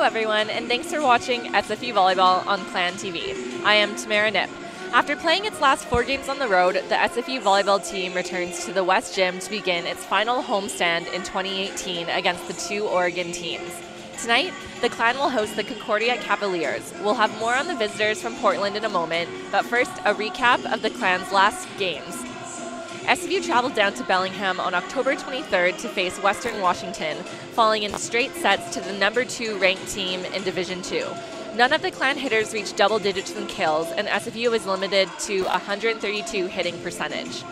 Hello everyone, and thanks for watching SFU Volleyball on Clan TV. I am Tamara Nip. After playing its last 4 games on the road, the SFU Volleyball team returns to the West Gym to begin its final homestand in 2018 against the 2 Oregon teams. Tonight, the Clan will host the Concordia Cavaliers. We'll have more on the visitors from Portland in a moment, but first, a recap of the Clan's last games. SFU traveled down to Bellingham on October 23rd to face Western Washington, falling in straight sets to the number 2 ranked team in Division II. None of the Clan hitters reached double digits in kills, and SFU was limited to 132 hitting percentage.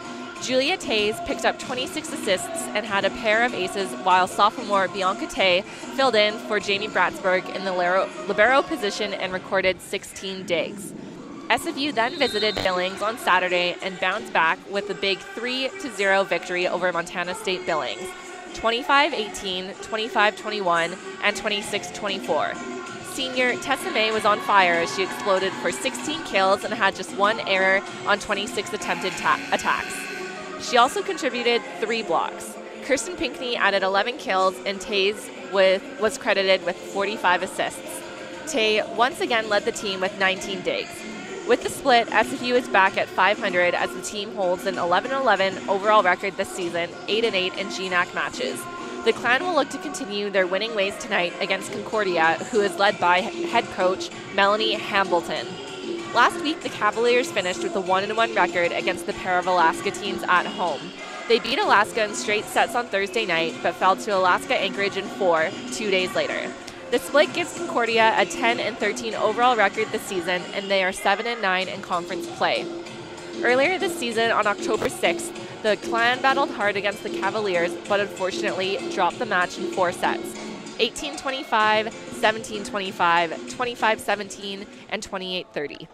Julia Tays picked up 26 assists and had a pair of aces, while sophomore Bianca Tay filled in for Jamie Bratsburg in the libero position and recorded 16 digs. SFU then visited Billings on Saturday and bounced back with a big 3-0 victory over Montana State Billings, 25-18, 25-21, and 26-24. Senior Tessa May was on fire as she exploded for 16 kills and had just 1 error on 26 attempted attacks. She also contributed 3 blocks. Kirsten Pinkney added 11 kills, and Tays was credited with 45 assists. Tay once again led the team with 19 digs. With the split, SFU is back at 500 as the team holds an 11-11 overall record this season, 8-8 in GNAC matches. The Clan will look to continue their winning ways tonight against Concordia, who is led by head coach Melanie Hambleton. Last week, the Cavaliers finished with a 1-1 record against the pair of Alaska teams at home. They beat Alaska in straight sets on Thursday night, but fell to Alaska Anchorage in 4 2 days later. The split gives Concordia a 10-13 overall record this season, and they are 7-9 in conference play. Earlier this season, on October 6th, the Clan battled hard against the Cavaliers, but unfortunately dropped the match in 4 sets: 18-25, 17-25, 25-17, and 28-30.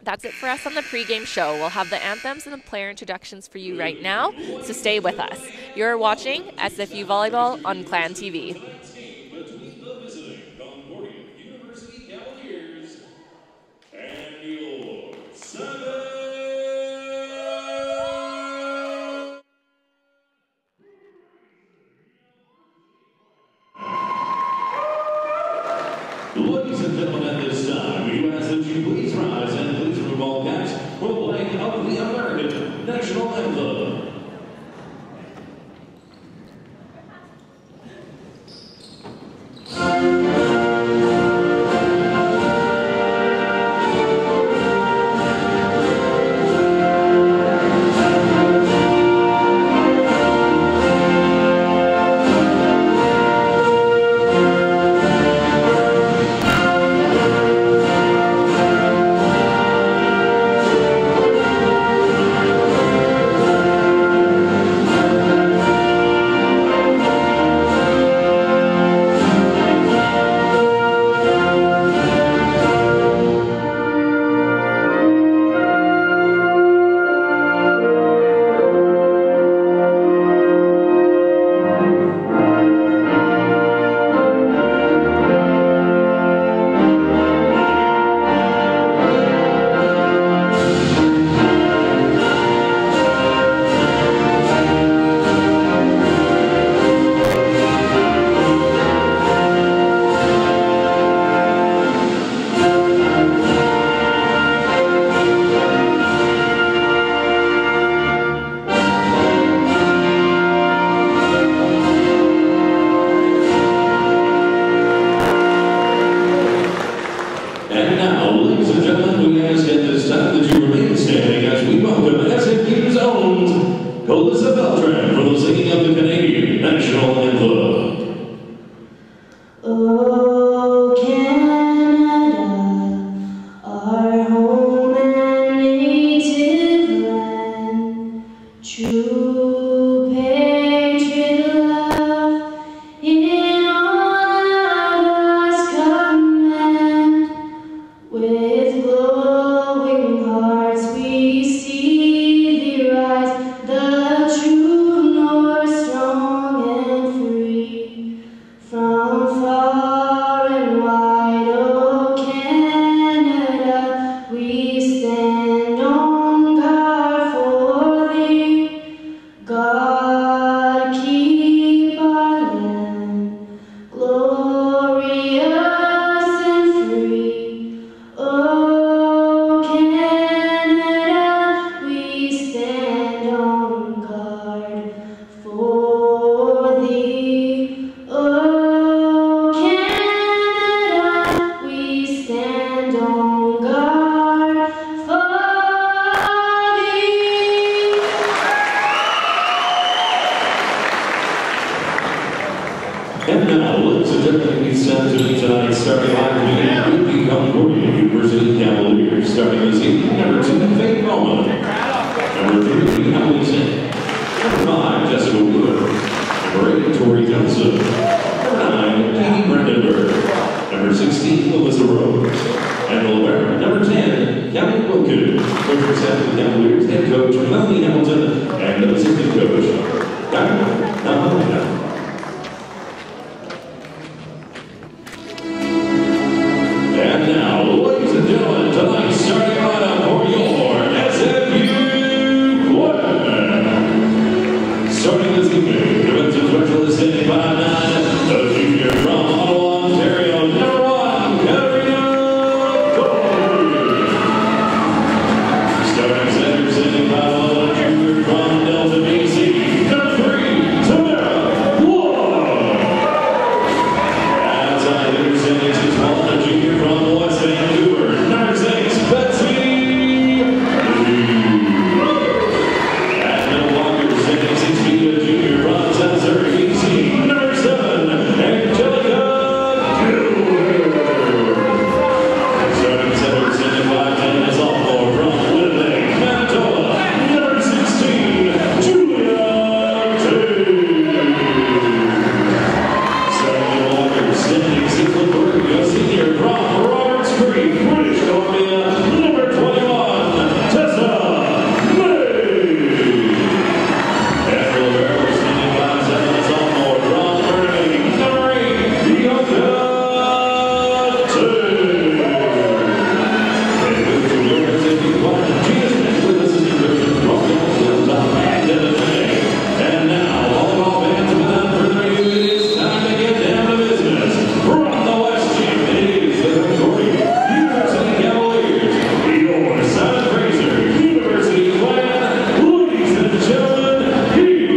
That's it for us on the pregame show. We'll have the anthems and the player introductions for you right now, so stay with us. You're watching SFU Volleyball on Clan TV. Ladies and gentlemen, at this time, we ask that you please rise and please remove all caps for the playing of the American National Anthem. And now, ladies and gentlemen, we send to meet tonight's starting line to be Concordia University Cavaliers. Starting this evening, number 2, Faith Bowman. Number 3, Emily Zink. Number 5, Jessica Wheeler. Number 8, Tori Johnson. Number 9, Katie Brandenburg. Number 16, Melissa Rose. And libero, number 10, Kelly Wilkin. Coach the Cavaliers head coach Melanie Hamilton and assistant coach Dr. Namalina. And now, ladies and gentlemen, tonight's starting lineup for your SFU Volleyball. Starting this evening, defensive specialist standing 5'9", the junior from Ottawa, Ontario, number 1, Katarina Cole. Starting center standing 5'11", a junior from Delta, BC, number 3, Tamara Wong. Outside hitter standing 6'1", a junior from West Vancouver, number 6, Betsy Lee. At middle blocker standing 6 feet, a junior from Tensor, BC, number 7, Angelica Gilbert. Starting center standing 5'10", a sophomore from Winnipeg, Manitoba, number 16, Julia Taylor. Starting middle blocker standing 6 foot, a senior from Roberts Creek, British Columbia, number 21, Tessa May. And libero standing 5'7", a sophomore from Winnipeg, number 8, Bianca Taylor. And with the Junior SFU Volleyball, Gina Smith with assistant coaches from Delta and Devin May. And now, volleyball fans, without further ado, it is time to get down to business. From the West Gym, it is the Concordia University Cavaliers, your Simon Fraser University Clan. Ladies and gentlemen, here we go.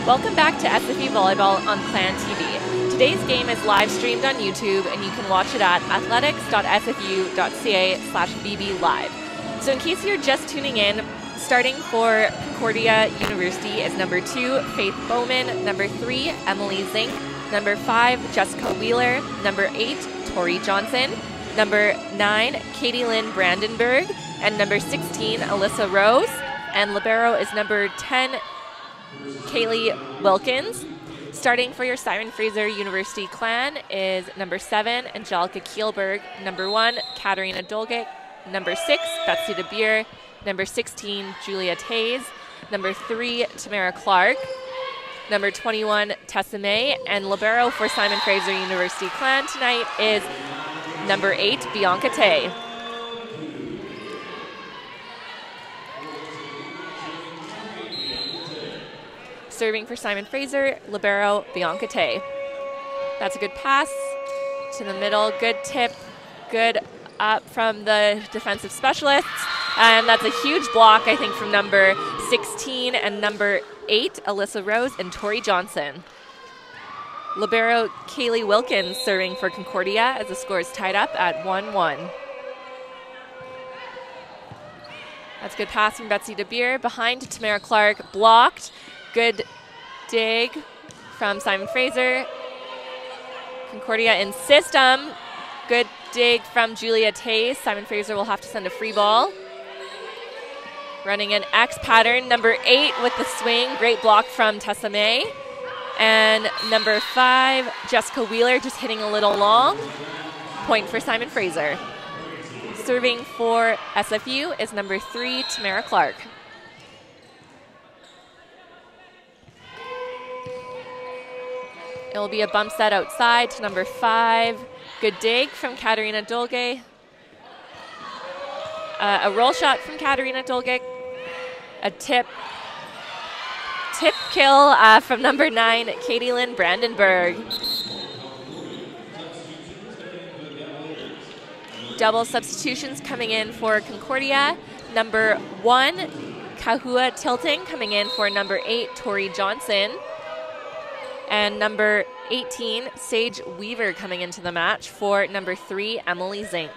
Welcome back to SFU Volleyball on Clan TV. Today's game is live streamed on YouTube, and you can watch it at athletics.sfu.ca/bblive. So in case you're just tuning in, starting for Concordia University is number 2, Faith Bowman, number 3, Emily Zink, number 5, Jessica Wheeler, number 8, Tori Johnson, number 9, Katie Lynn Brandenburg, and number 16, Alyssa Rose, and libero is number 10, Kaylee Wilkins. Starting for your Simon Fraser University Clan is number 7, Angelica Kielberg, number 1, Katarina Dolgic, number 6, Betsy DeBeer, number 16, Julia Tays, number 3, Tamara Clark, number 21, Tessa May, and libero for Simon Fraser University Clan tonight is number 8, Bianca Tay. Serving for Simon Fraser, libero, Bianca Tay. That's a good pass to the middle. Good tip. Good up from the defensive specialists. And that's a huge block, I think, from number 16 and number 8, Alyssa Rose and Tori Johnson. Libero Kaylee Wilkins serving for Concordia as the score is tied up at 1-1. That's a good pass from Betsy DeBeer. Behind to Tamara Clark. Blocked. Good dig from Simon Fraser. Concordia in system. Good dig from Julia Tays. Simon Fraser will have to send a free ball. Running an X pattern. Number 8 with the swing. Great block from Tessa May. And number 5, Jessica Wheeler, just hitting a little long. Point for Simon Fraser. Serving for SFU is number 3, Tamara Clark. It will be a bump set outside to number 5. Good dig from Katarina Dolge. A roll shot from Katarina Dolge. A tip kill from number 9, Katie Lynn Brandenburg. Double substitutions coming in for Concordia. Number 1, Kahua Tilting coming in for number 8, Tori Johnson. And number 18, Sage Weaver coming into the match for number 3, Emily Zink.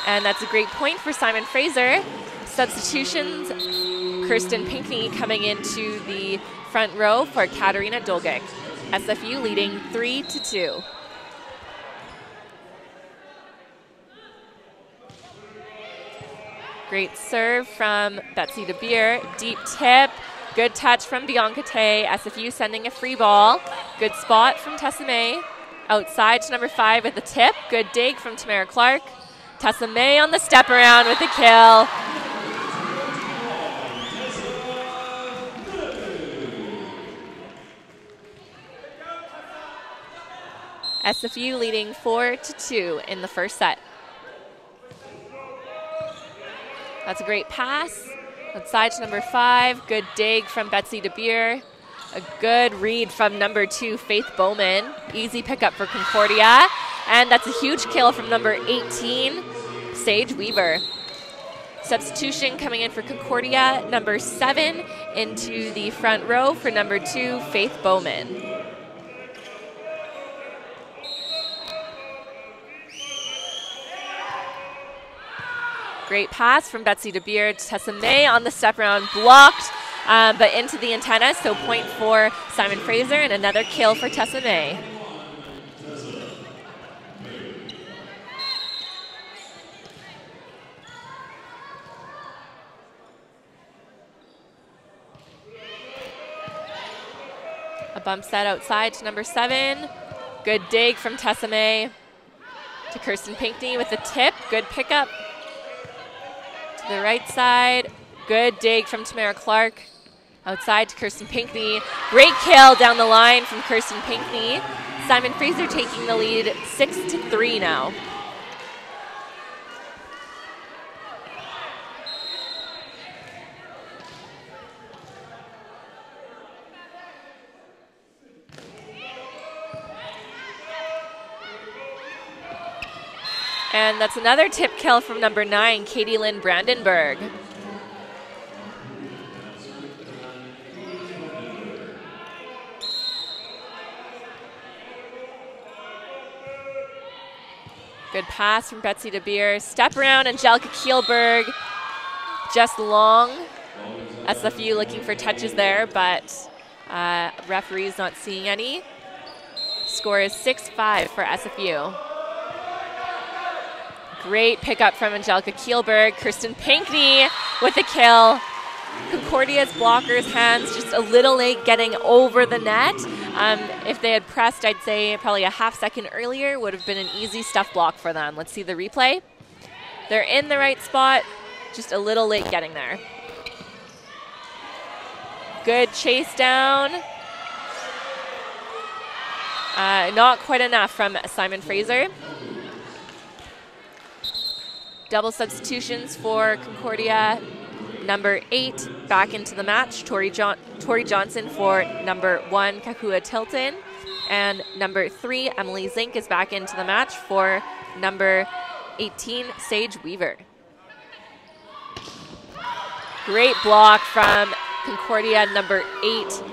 And that's a great point for Simon Fraser. Substitutions, Kirsten Pinkney coming into the front row for Katarina Dolgic. SFU leading 3-2. Great serve from Betsy DeBeer. Deep tip. Good touch from Bianca Tay. SFU sending a free ball. Good spot from Tessa May. Outside to number 5 with the tip. Good dig from Tamara Clark. Tessa May on the step around with the kill. SFU leading 4-2 in the first set. That's a great pass. Outside to number 5. Good dig from Betsy DeBeer. A good read from number 2, Faith Bowman. Easy pickup for Concordia. And that's a huge kill from number 18, Sage Weaver. Substitution coming in for Concordia. Number 7 into the front row for number 2, Faith Bowman. Great pass from Betsy DeBeer to Tessa May on the step around, blocked, but into the antenna, so point for Simon Fraser and another kill for Tessa May. A bump set outside to number 7. Good dig from Tessa May to Kirsten Pinkney with the tip. Good pickup. To the right side. Good dig from Tamara Clark. Outside to Kirsten Pinkney. Great kill down the line from Kirsten Pinkney. Simon Fraser taking the lead 6-3 now. And that's another tip kill from number 9, Katie Lynn Brandenburg. Good pass from Betsy DeBeer. Step around, Angelica Kielberg. Just long. SFU looking for touches there, but referee's not seeing any. Score is 6-5 for SFU. Great pickup from Angelica Kielberg. Kirsten Pinkney with the kill. Concordia's blockers' hands just a little late getting over the net. If they had pressed, I'd say probably a half second earlier, would have been an easy stuff block for them. Let's see the replay. They're in the right spot, just a little late getting there. Good chase down. Not quite enough from Simon Fraser. Double substitutions for Concordia. Number 8 back into the match, Tori Johnson for number 1, Kahua Tilton. And number 3, Emily Zink is back into the match for number 18, Sage Weaver. Great block from Concordia, number 8,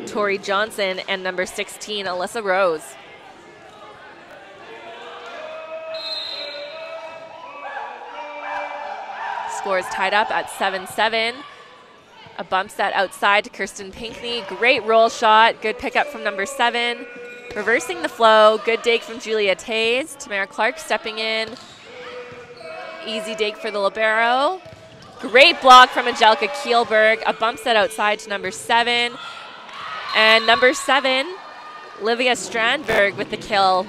Tori Johnson, and number 16, Alyssa Rose. Score is tied up at 7-7. A bump set outside to Kirsten Pinkney. Great roll shot. Good pickup from number 7. Reversing the flow. Good dig from Julia Tays. Tamara Clark stepping in. Easy dig for the libero. Great block from Angelica Kielberg. A bump set outside to number 7. And number 7, Livia Strandberg with the kill.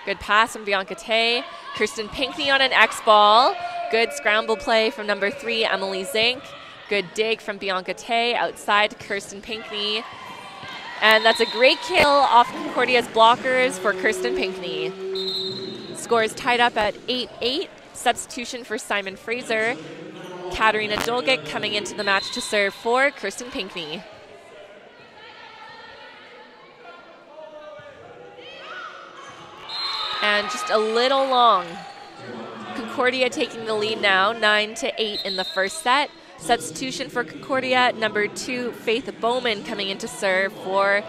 Good pass from Bianca Tay. Kirsten Pinkney on an X ball. Good scramble play from number 3, Emily Zink. Good dig from Bianca Tay outside to Kirsten Pinkney. And that's a great kill off Concordia's blockers for Kirsten Pinkney. Score is tied up at 8-8. Substitution for Simon Fraser. Katarina Dolgic coming into the match to serve for Kirsten Pinkney. And just a little long. Concordia taking the lead now, 9-8 in the first set. Substitution for Concordia, number 2, Faith Bowman coming in to serve for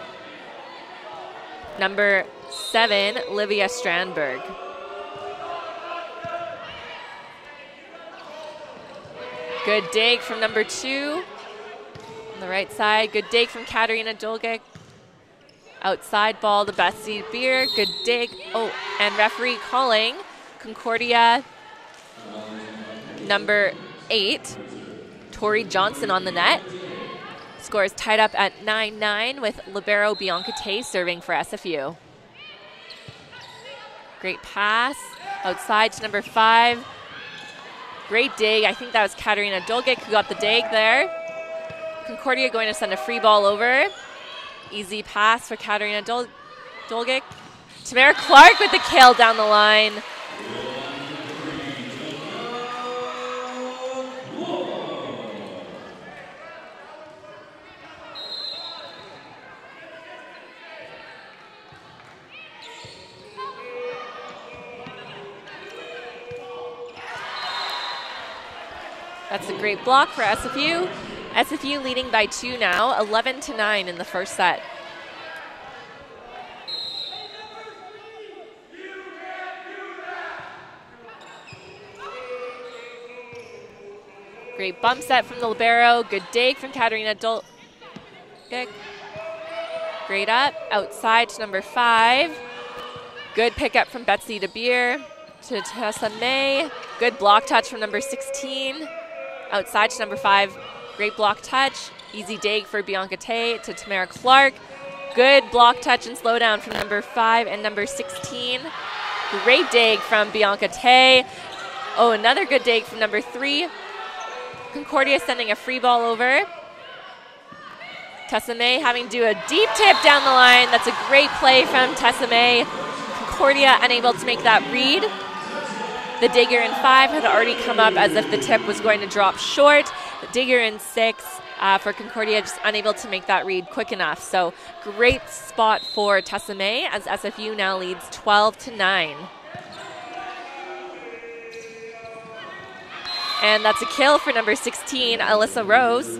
number 7, Livia Strandberg. Good dig from number 2 on the right side. Good dig from Katarina Dolgic. Outside ball to Betsy Beer. Good dig. Oh, and referee calling Concordia number 8, Tori Johnson on the net. Score is tied up at 9-9 with libero Bianca Tay serving for SFU. Great pass outside to number 5. Great dig. I think that was Katarina Dolgic who got the dig there. Concordia going to send a free ball over. Easy pass for Katarina Dolgic. Tamara Clark with the kill down the line. That's a great block for SFU. SFU leading by 2 now, 11-9 in the first set. Great bump set from the libero. Good dig from Katarina Dolgic. Great up, outside to number 5. Good pickup from Betsy DeBeer to Tessa May. Good block touch from number 16. Outside to number 5, great block touch. Easy dig for Bianca Tay to Tamara Clark. Good block touch and slow down from number 5 and number 16. Great dig from Bianca Tay. Oh, another good dig from number 3. Concordia sending a free ball over. Tessa May having to do a deep tip down the line. That's a great play from Tessa May. Concordia unable to make that read. The digger in 5 had already come up as if the tip was going to drop short. The digger in 6 for Concordia just unable to make that read quick enough. So great spot for Tessa May as SFU now leads 12-9. And that's a kill for number 16, Alyssa Rose.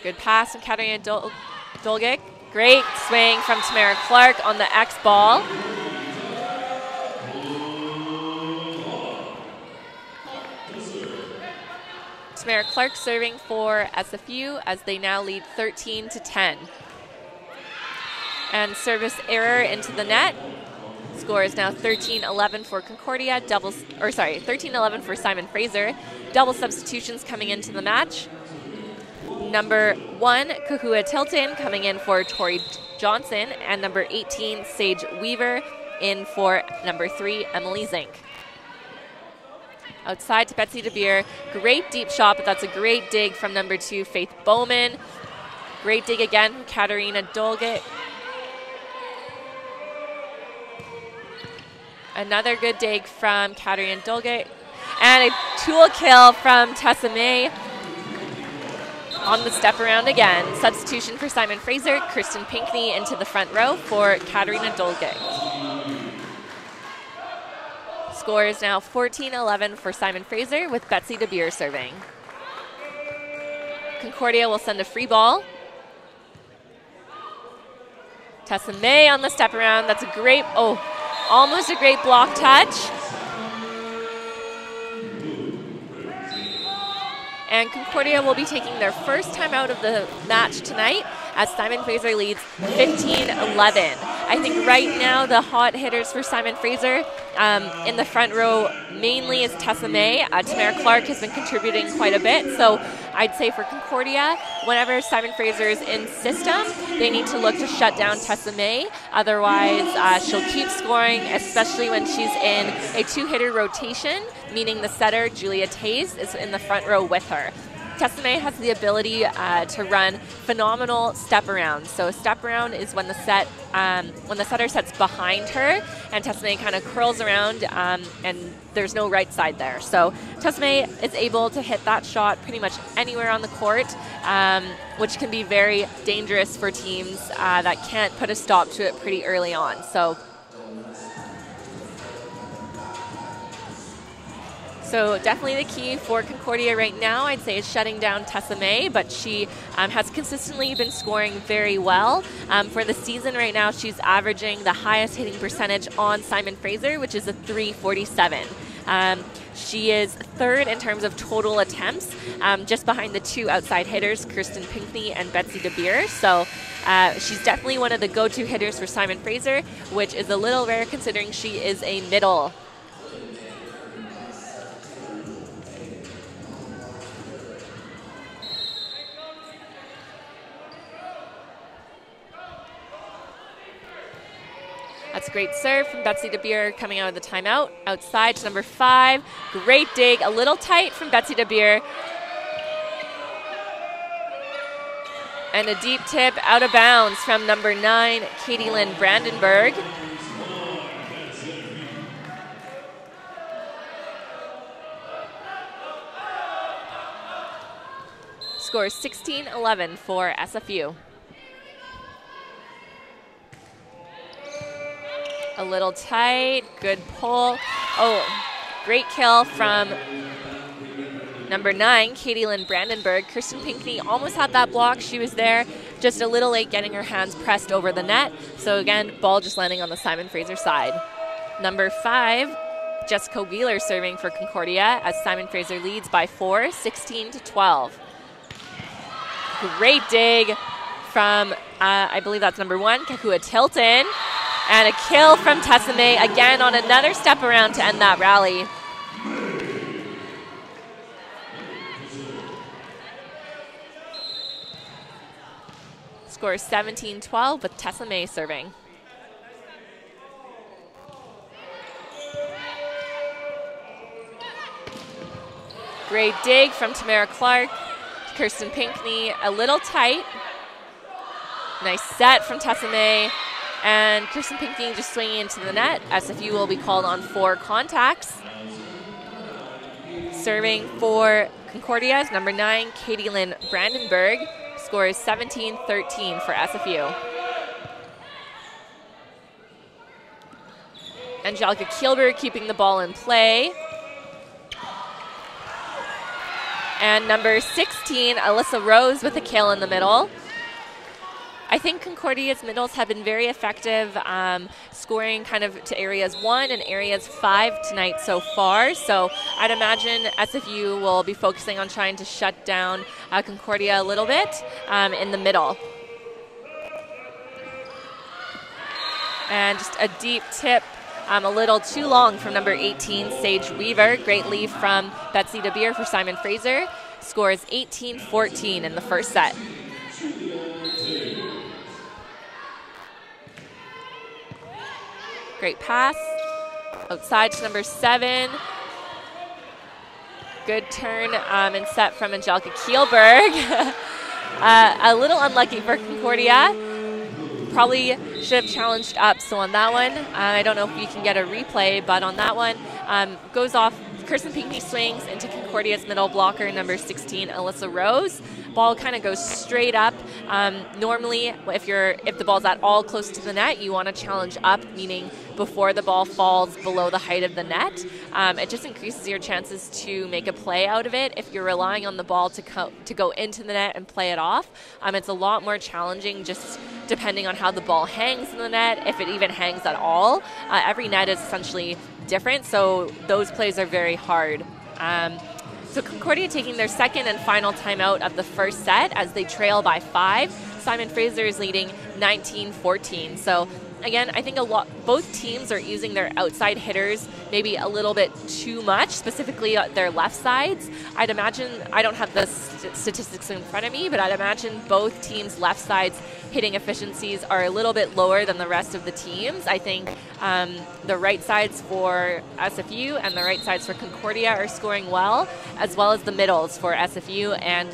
Good pass from Katarina Dolgic. Great swing from Tamara Clark on the X ball. Tamara Clark serving for SFU as they now lead 13-10. And service error into the net. Score is now 13-11 for Concordia. 13-11 for Simon Fraser. Double substitutions coming into the match. Number 1, Kahua Tilton coming in for Tori Johnson, and number 18, Sage Weaver in for number 3, Emily Zink. Outside to Betsy DeBeer. Great deep shot, but that's a great dig from number 2, Faith Bowman. Great dig again from Katarina Dolgic. Another good dig from Katarina Dolgic. And a tool kill from Tessa May. On the step around again. Substitution for Simon Fraser. Kirsten Pinkney into the front row for Katarina Dolgic. Score is now 14-11 for Simon Fraser with Betsy DeBeer serving. Concordia will send a free ball. Tessa May on the step around. That's a great, almost a great block touch. And Concordia will be taking their first time out of the match tonight as Simon Fraser leads 15-11. I think right now the hot hitters for Simon Fraser, In the front row, mainly is Tessa May. Tamara Clark has been contributing quite a bit. So I'd say for Concordia, whenever Simon Fraser is in system, they need to look to shut down Tessa May. Otherwise, she'll keep scoring, especially when she's in a two-hitter rotation, meaning the setter, Julia Tays, is in the front row with her. Tessa May has the ability to run phenomenal step around. So a step around is when the setter sets behind her, and Tessa May kind of curls around, and there's no right side there. So Tessa May is able to hit that shot pretty much anywhere on the court, which can be very dangerous for teams that can't put a stop to it pretty early on. So definitely the key for Concordia right now, I'd say, is shutting down Tessa May, but she has consistently been scoring very well. For the season right now, she's averaging the highest hitting percentage on Simon Fraser, which is a .347. She is third in terms of total attempts, just behind the two outside hitters, Kirsten Pinkney and Betsy DeBeer. So she's definitely one of the go-to hitters for Simon Fraser, which is a little rare considering she is a middle. That's a great serve from Betsy DeBeer coming out of the timeout. Outside to number 5. Great dig, a little tight from Betsy DeBeer. And a deep tip out of bounds from number 9, Katie Lynn Brandenburg. Score 16-11 for SFU. A little tight, good pull. Oh, great kill from number 9, Katie Lynn Brandenburg. Kirsten Pinkney almost had that block. She was there, just a little late getting her hands pressed over the net. So again, ball just landing on the Simon Fraser side. Number 5, Jessica Wheeler serving for Concordia as Simon Fraser leads by 4, 16-12. Great dig from, I believe that's number 1, Kakua Tilton. And a kill from Tessa May, again on another step around to end that rally. Score 17-12 with Tessa May serving. Great dig from Tamara Clark. Kirsten Pinkney, a little tight. Nice set from Tessa May. And Kirsten Pinkney just swinging into the net. SFU will be called on 4 contacts. Serving for Concordia is number 9, Katie Lynn Brandenburg. Scores 17-13 for SFU. Angelica Kielberg keeping the ball in play. And number 16, Alyssa Rose with a kill in the middle. I think Concordia's middles have been very effective, scoring kind of to areas 1 and areas 5 tonight so far. So I'd imagine SFU will be focusing on trying to shut down Concordia a little bit in the middle. And just a deep tip, a little too long from number 18, Sage Weaver. Great leave from Betsy DeBeer for Simon Fraser. Scores 18-14 in the first set. Great pass. Outside to number 7. Good turn and set from Angelica Kielberg. A little unlucky for Concordia. Probably should have challenged up. So on that one, I don't know if we can get a replay, but on that one, goes off. Kirsten Pinkney swings into Concordia's middle blocker, number 16, Alyssa Rose. Ball kind of goes straight up. Normally, if the ball's at all close to the net, you want to challenge up, meaning before the ball falls below the height of the net. It just increases your chances to make a play out of it. If you're relying on the ball to go into the net and play it off, it's a lot more challenging just depending on how the ball hangs in the net, if it even hangs at all. Every net is essentially different, so those plays are very hard. So Concordia taking their second and final timeout of the first set as they trail by 5. Simon Fraser is leading 19-14. So again, I think both teams are using their outside hitters maybe a little bit too much, specifically their left sides. I'd imagine, I don't have the statistics in front of me, but I'd imagine both teams' left sides hitting efficiencies are a little bit lower than the rest of the teams. I think the right sides for SFU and the right sides for Concordia are scoring well as the middles for SFU and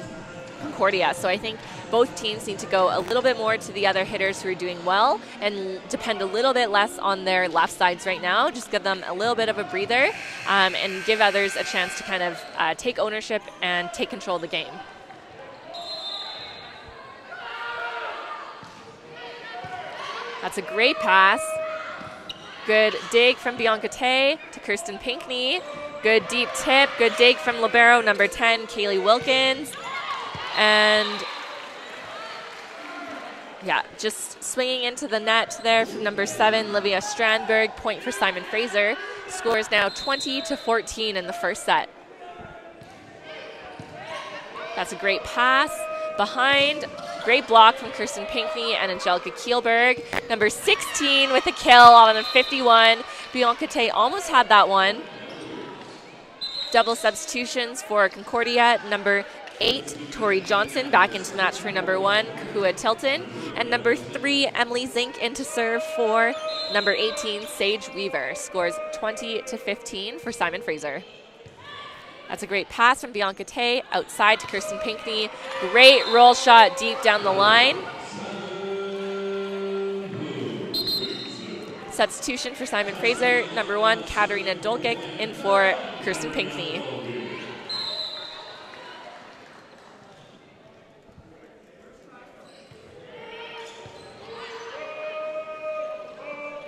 Concordia. So I think both teams need to go a little bit more to the other hitters who are doing well and depend a little bit less on their left sides right now. Just give them a little bit of a breather and give others a chance to kind of take ownership and take control of the game. That's a great pass. Good dig from Bianca Tay to Kirsten Pinkney. Good deep tip. Good dig from libero number 10, Kaylee Wilkins. And yeah, just swinging into the net there from number 7, Livia Strandberg. Point for Simon Fraser. Score is now 20-14 in the first set. That's a great pass. Behind, great block from Kirsten Pinkney and Angelica Kielberg. Number 16 with a kill on a 51. Bianca Tay almost had that one. Double substitutions for Concordia. Number 8, Tori Johnson back into the match for number 1, Kahua Tilton. And number 3, Emily Zink into serve for number 18, Sage Weaver. Scores 20-15 for Simon Fraser. That's a great pass from Bianca Tay outside to Kirsten Pinkney. Great roll shot deep down the line. Substitution for Simon Fraser. Number 1, Katarina Dolgic in for Kirsten Pinkney.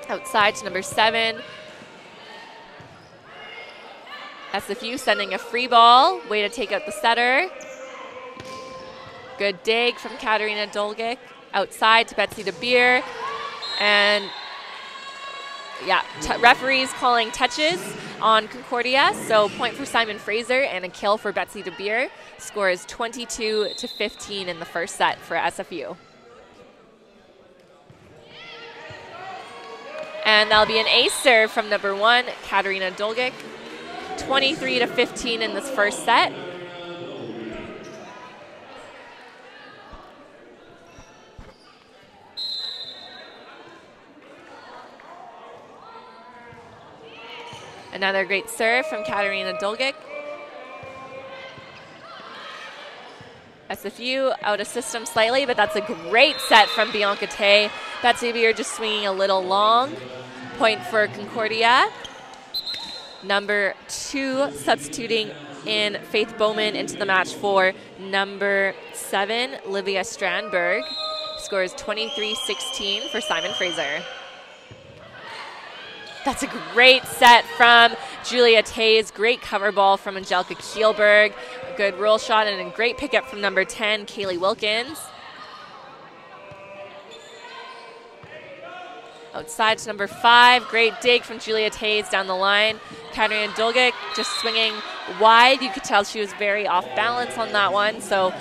Outside to number 7. SFU sending a free ball. Way to take out the setter. Good dig from Katarina Dolgic. Outside to Betsy DeBeer. And yeah, referees calling touches on Concordia. So point for Simon Fraser and a kill for Betsy DeBeer. Score is 22-15 in the first set for SFU. And that'll be an ace serve from number 1, Katarina Dolgic. 23-15 in this first set. Another great serve from Katarina Dolgic. SFU out of system slightly, but that's a great set from Bianca Tay. Betsy DeBeer just swinging a little long. Point for Concordia. Number 2 substituting in Faith Bowman into the match for number 7, Livia Strandberg. Scores 23-16 for Simon Fraser. That's a great set from Julia Tays. Great cover ball from Angelica Kielberg. A good roll shot and a great pickup from number 10, Kaylee Wilkins. Outside to number 5, great dig from Julia Tays down the line. Katarina Dolgic just swinging wide. You could tell she was very off balance on that one. So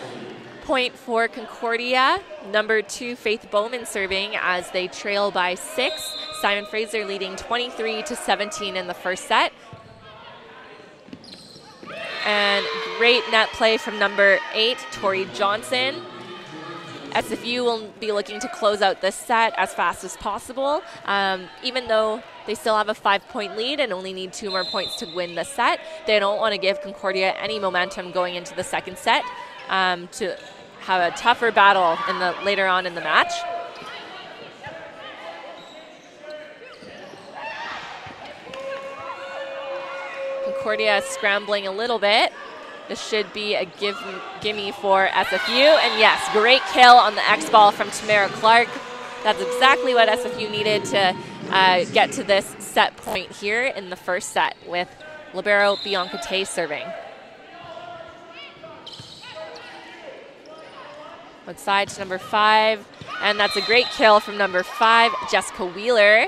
point for Concordia. Number 2, Faith Bowman serving as they trail by 6. Simon Fraser leading 23-17 in the first set. And great net play from number 8, Tori Johnson. SFU will be looking to close out this set as fast as possible. Even though they still have a 5-point lead and only need 2 more points to win the set, they don't want to give Concordia any momentum going into the second set to have a tougher battle later on in the match. Concordia scrambling a little bit. This should be a gimme for SFU. And yes, great kill on the X ball from Tamara Clark. That's exactly what SFU needed to get to this set point here in the first set with libero Bianca Tay serving. Outside to number 5. And that's a great kill from number 5, Jessica Wheeler.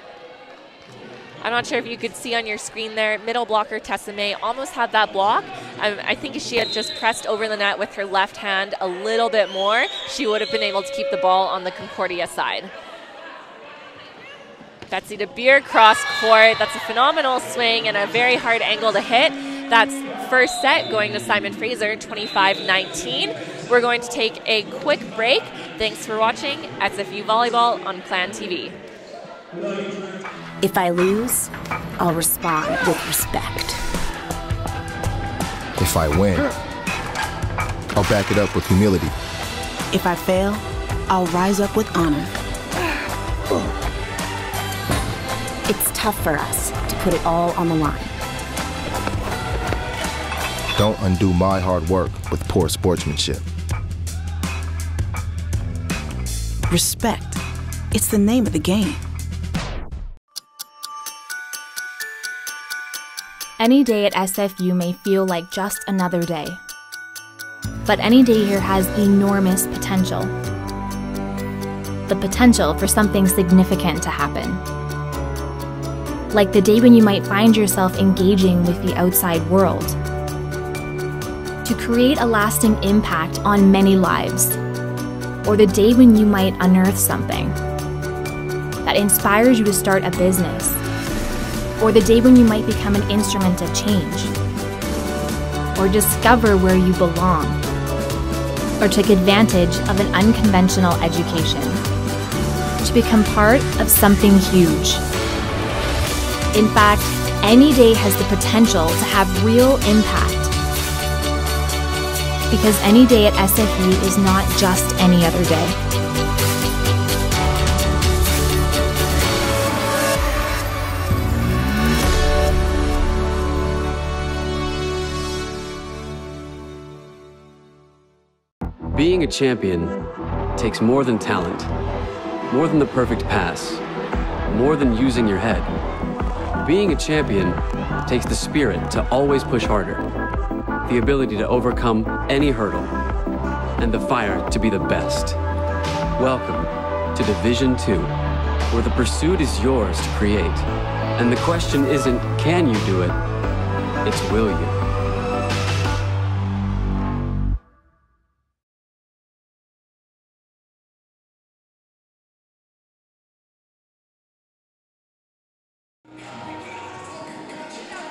I'm not sure if you could see on your screen there, middle blocker Tessa May almost had that block. I think if she had just pressed over the net with her left hand a little bit more, she would have been able to keep the ball on the Concordia side. Betsy DeBeer cross court. That's a phenomenal swing and a very hard angle to hit. That's first set going to Simon Fraser, 25-19. We're going to take a quick break. Thanks for watching SFU Volleyball on Clan TV. If I lose, I'll respond with respect. If I win, I'll back it up with humility. If I fail, I'll rise up with honor. It's tough for us to put it all on the line. Don't undo my hard work with poor sportsmanship. Respect. It's the name of the game. Any day at SFU may feel like just another day. But any day here has enormous potential. The potential for something significant to happen. Like the day when you might find yourself engaging with the outside world. To create a lasting impact on many lives. Or the day when you might unearth something that inspires you to start a business. Or the day when you might become an instrument of change. Or discover where you belong. Or take advantage of an unconventional education. To become part of something huge. In fact, any day has the potential to have real impact. Because any day at SFU is not just any other day. Being a champion takes more than talent, more than the perfect pass, more than using your head. Being a champion takes the spirit to always push harder, the ability to overcome any hurdle, and the fire to be the best. Welcome to Division 2, where the pursuit is yours to create. And the question isn't, can you do it? It's, will you?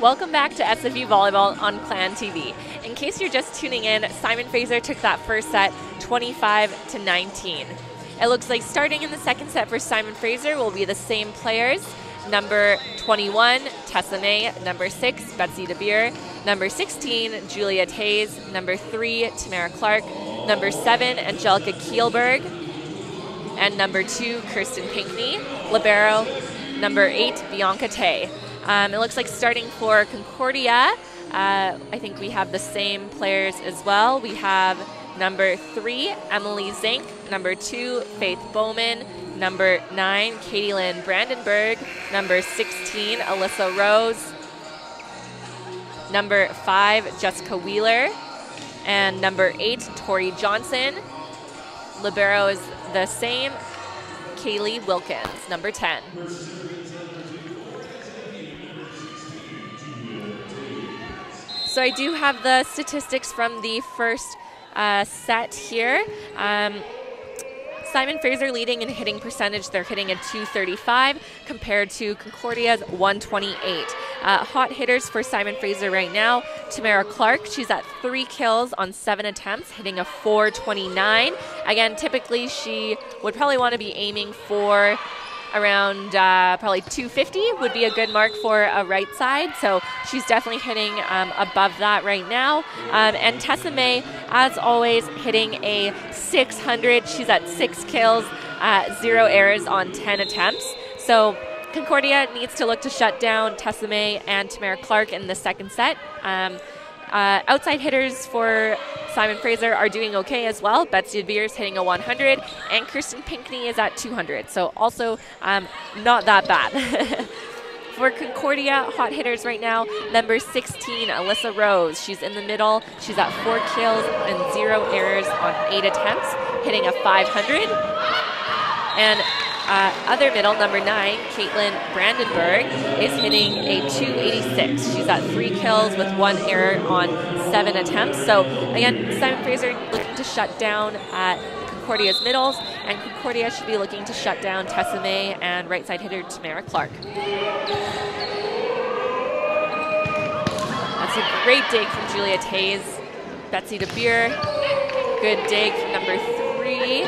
Welcome back to SFU Volleyball on Clan TV. In case you're just tuning in, Simon Fraser took that first set 25-19. It looks like starting in the second set for Simon Fraser will be the same players. Number 21, Tessa May. Number 6, Betsy DeBeer. Number 16, Julia Tays. Number 3, Tamara Clark. Number 7, Angelica Kielberg. And number 2, Kirsten Pinkney. Libero, number 8, Bianca Tay. It looks like starting for Concordia, I think we have the same players as well. We have number 3, Emily Zink. Number 2, Faith Bowman. Number 9, Katie Lynn Brandenburg. Number 16, Alyssa Rose. Number 5, Jessica Wheeler. And number 8, Tori Johnson. Libero is the same, Kaylee Wilkins, number 10. So I do have the statistics from the first set here. Simon Fraser leading in hitting percentage. They're hitting a .235 compared to Concordia's .128. Hot hitters for Simon Fraser right now. Tamara Clark, she's at 3 kills on 7 attempts, hitting a .429. Again, typically she would probably want to be aiming for around probably .250 would be a good mark for a right side. So she's definitely hitting above that right now. And Tessa May, as always, hitting a .600. She's at 6 kills, 0 errors on 10 attempts. So Concordia needs to look to shut down Tessa May and Tamara Clark in the second set. Outside hitters for Simon Fraser are doing okay as well. Betsy DeBeer is hitting a 100, and Kirsten Pinkney is at 200. So also not that bad. For Concordia, hot hitters right now, number 16, Alyssa Rose. She's in the middle. She's at 4 kills and 0 errors on 8 attempts, hitting a 500. And other middle, number 9, Caitlin Brandenburg, is hitting a .286. She's at 3 kills with 1 error on 7 attempts. So again, Simon Fraser looking to shut down Concordia's middles, and Concordia should be looking to shut down Tessa May and right side hitter Tamara Clark. That's a great dig from Julia Tays. Betsy DeBeer, good dig from number 3.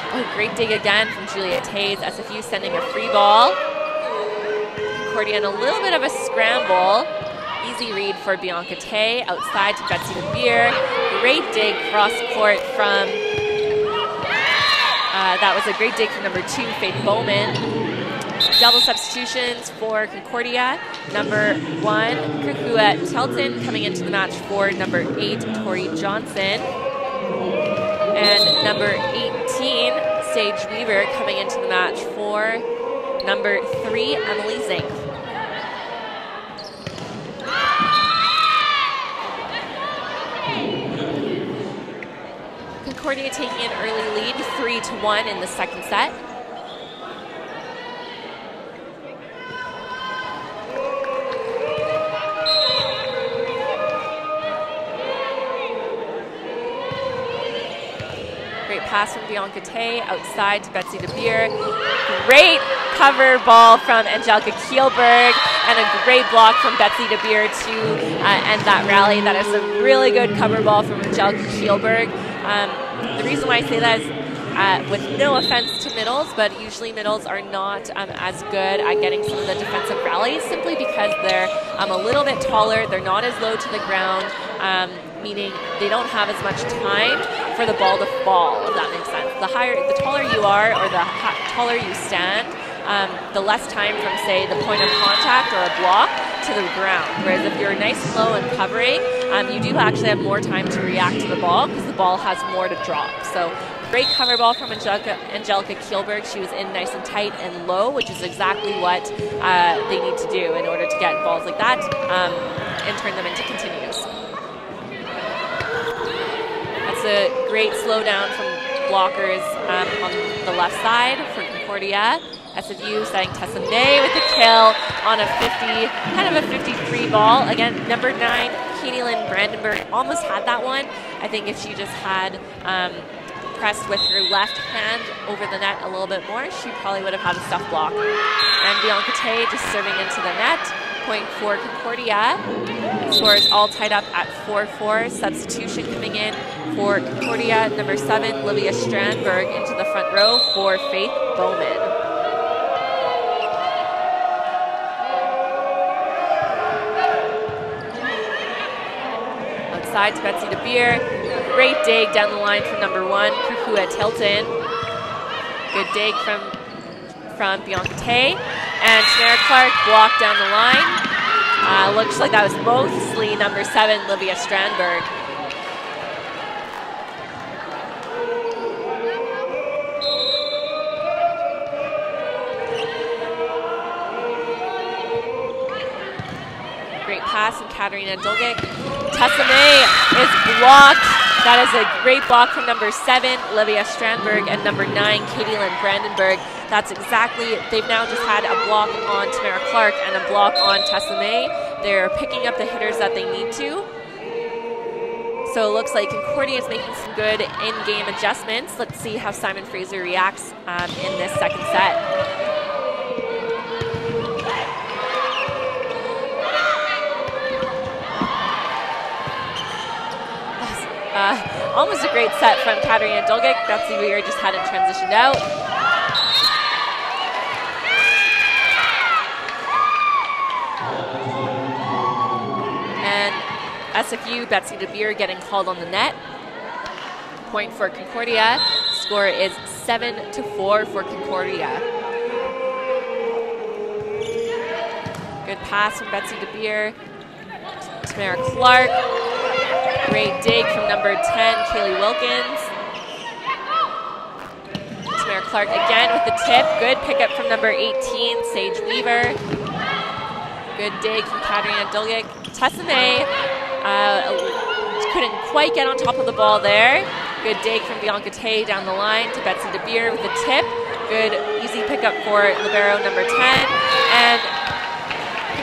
Oh, great dig again from Julia Tays. SFU sending a free ball. Concordia in a little bit of a scramble. Easy read for Bianca Tay, outside to Betsy DeBeer. Great dig cross court from, that was a great dig from number 2, Faith Bowman. Double substitutions for Concordia. Number 1, Kahua Telton coming into the match for number 8, Tori Johnson. And number 18, Sage Weaver coming into the match for number 3, Emily Zink. Concordia taking an early lead, 3-1 in the second set. Great pass from Bianca Tay, outside to Betsy DeBeer. Great cover ball from Angelica Kielberg, and a great block from Betsy DeBeer to end that rally. That is a really good cover ball from Angelica Kielberg. The reason why I say that is, with no offense to middles, but usually middles are not as good at getting some of the defensive rallies, simply because they're a little bit taller, they're not as low to the ground, meaning they don't have as much time for the ball to fall, if that makes sense. The taller you are, or the taller you stand, the less time from, say, the point of contact or a block to the ground. Whereas if you're nice and low and covering, you do actually have more time to react to the ball because the ball has more to drop. So great cover ball from Angelica Kielberg. She was in nice and tight and low, which is exactly what they need to do in order to get balls like that and turn them into continues. That's a great slowdown from blockers on the left side for Concordia. SFU setting Tessa May with a kill on a 50, kind of a 53 ball. Again, number 9, Katie Lynn Brandenburg almost had that one. I think if she just had pressed with her left hand over the net a little bit more, she probably would have had a stuff block. And Bianca Tay just serving into the net. Point for Concordia. Scores all tied up at 4-4. Substitution coming in for Concordia. Number 7, Livia Strandberg into the front row for Faith Bowman. Outside to Betsy DeBeer. Great dig down the line from number 1, Kahua Tilton. Good dig from Bianca Tay. And Tamara Clark blocked down the line. Looks like that was mostly number 7, Livia Strandberg. Great pass from Katarina Dolgic. Tessa May is blocked. That is a great block from number 7, Livia Strandberg, and number 9, Katie Lynn Brandenburg. That's exactly, they've now just had a block on Tamara Clark and a block on Tessa May. They're picking up the hitters that they need to. So it looks like Concordia is making some good in-game adjustments. Let's see how Simon Fraser reacts in this second set. Almost a great set from Katarina Dolgic. Betsy Weir just hadn't transitioned out. And SFU, Betsy DeBeer getting called on the net. Point for Concordia. Score is 7-4 for Concordia. Good pass from Betsy DeBeer. Tamara Clark. Great dig from number 10, Kaylee Wilkins. Tamara Clark again with the tip. Good pickup from number 18, Sage Weaver. Good dig from Katarina Dolgic. Tessa May couldn't quite get on top of the ball there. Good dig from Bianca Tay down the line to Betsy DeBeer with the tip. Good easy pickup for libero number 10. And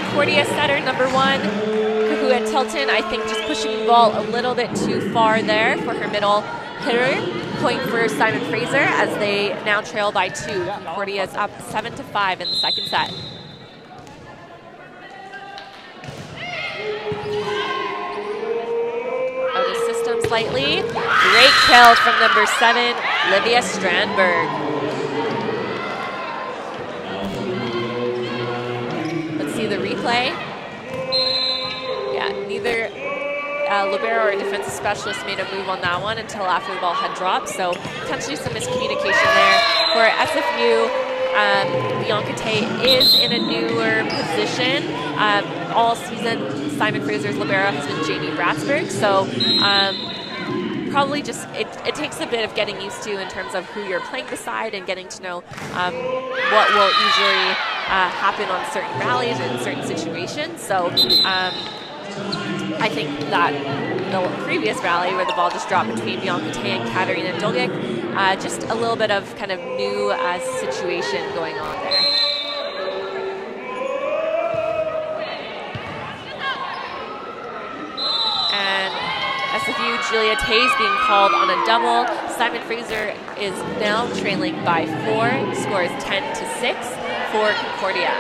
Concordia setter number 1, Kahua Tilton, I think just pushing the ball a little bit too far there for her middle hitter. Point for Simon Fraser as they now trail by 2. Concordia is up 7-5 in the second set. Out of system slightly. Great kill from number 7, Livia Strandberg. Let's see the replay. Yeah, neither libero or defensive specialist made a move on that one until after the ball had dropped, so potentially some miscommunication there. For SFU, Bianca Tay is in a newer position. All season, Simon Fraser's libero has been Jamie Bratsberg, so probably just, it takes a bit of getting used to in terms of who you're playing beside and getting to know what will usually happen on certain rallies or in certain situations. So I think that the previous rally where the ball just dropped between Bianca Tay and Katarina Dolgic, just a little bit of kind of new situation going on there. And SFU Julia Tays being called on a double. Simon Fraser is now trailing by 4. Score is 10-6 for Concordia.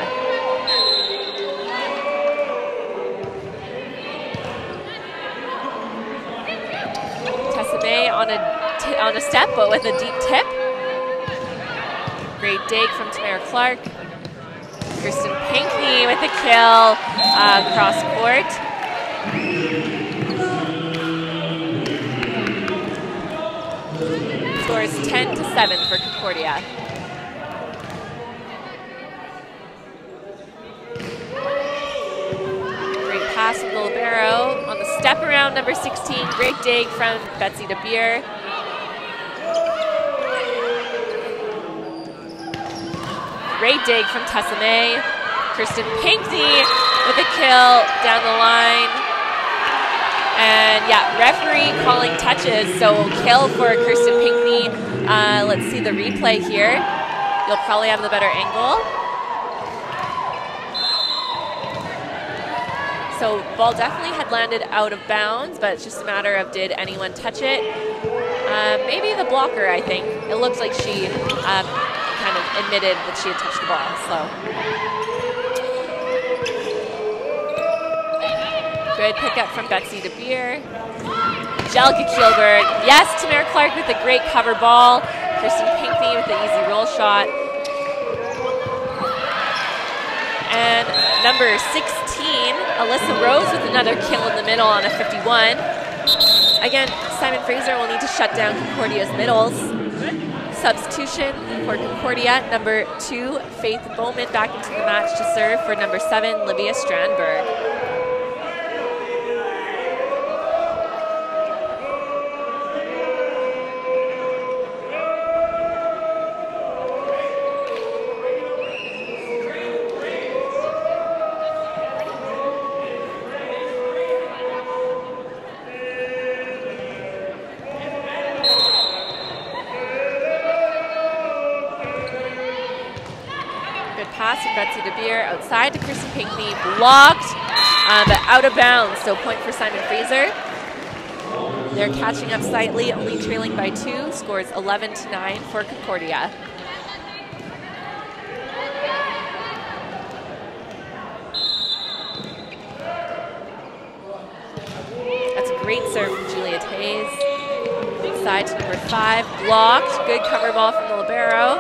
May on a step, but with a deep tip. Great dig from Tamara Clark. Kristen Pinkney with a kill cross court. Score is 10-7 for Concordia. Pass from the libero on the step around number 16. Great dig from Betsy DeBeer. Great dig from Tessa May. Kristen Pinkney with a kill down the line. And yeah, referee calling touches, so kill for Kristen Pinkney. Let's see the replay here. You'll probably have the better angle. So ball definitely had landed out of bounds, but it's just a matter of did anyone touch it. Maybe the blocker, I think. It looks like she kind of admitted that she had touched the ball. So good pickup from Betsy DeBeer. Angelica Kielberg. Yes, Tamara Clark with a great cover ball. Kristen Pinkney with the easy roll shot. And number 16, Alyssa Rose with another kill in the middle on a 51. Again, Simon Fraser will need to shut down Concordia's middles. Substitution for Concordia, number 2, Faith Bowman back into the match to serve for number 7, Livia Strandberg. Pass from Betsy DeBeer outside to Kristen Pinkney, blocked, but out of bounds, so point for Simon Fraser. They're catching up slightly, only trailing by 2, scores 11-9 for Concordia. That's a great serve from Julia Tays. Side to number 5, blocked, good cover ball from the libero.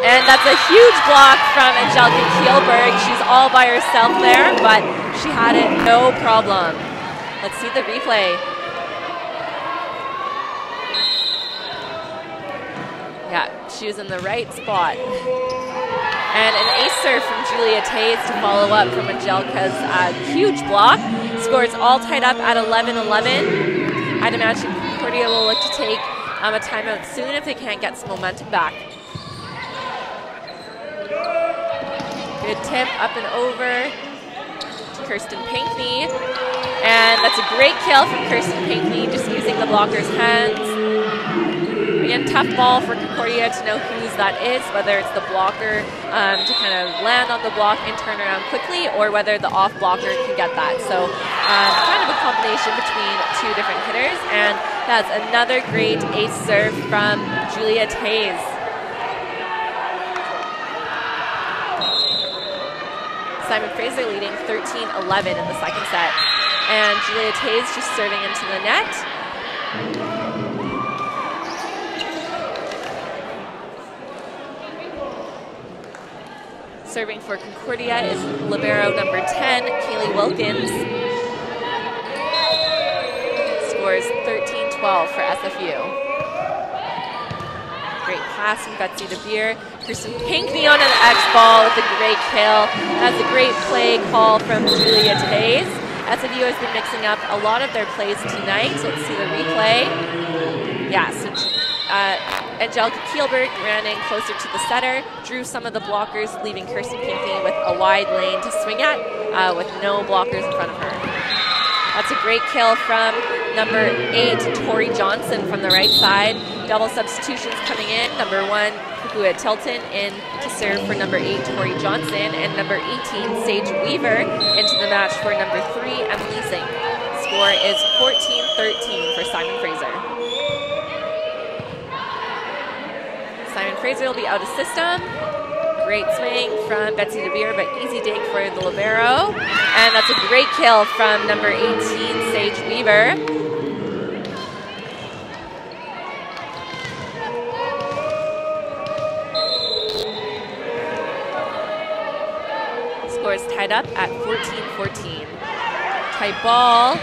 And that's a huge block from Angelica Kielberg. She's all by herself there, but she had it no problem. Let's see the replay. Yeah, she was in the right spot. And an ace serve from Julia Tays to follow up from Angelica's huge block. Scores all tied up at 11-11. I'd imagine Concordia will look to take a timeout soon if they can't get some momentum back. Good tip up and over to Kristen Pinkney. And that's a great kill from Kristen Pinkney, just using the blocker's hands. Again, tough ball for Concordia to know whose that is, whether it's the blocker to kind of land on the block and turn around quickly, or whether the off blocker can get that. So kind of a combination between 2 different hitters. And That's another great ace serve from Julia Tays. Simon Fraser leading 13-11 in the second set. And Julia Tays just serving into the net. Serving for Concordia is libero number 10, Kaylee Wilkins. Scores 13-12 for SFU. Great pass from Betsy DeBeer. Kirsten Pinkney on an X-ball with a great kill. That's a great play call from Julia Tays. SFU has been mixing up a lot of their plays tonight. Let's see the replay. Yeah, so Angelica Kielberg ran in closer to the setter, drew some of the blockers, leaving Kirsten Pinkney with a wide lane to swing at with no blockers in front of her. That's a great kill from number 8, Tori Johnson from the right side. Double substitutions coming in. Number 1, Kukua Tilton in to serve for number 8, Tori Johnson, and number 18, Sage Weaver, into the match for number 3, Emily Zink. Score is 14-13 for Simon Fraser. Simon Fraser will be out of system. Great swing from Betsy DeBeer, but easy dig for the libero. And that's a great kill from number 18, Sage Weaver. Score is tied up at 14-14. Tight ball.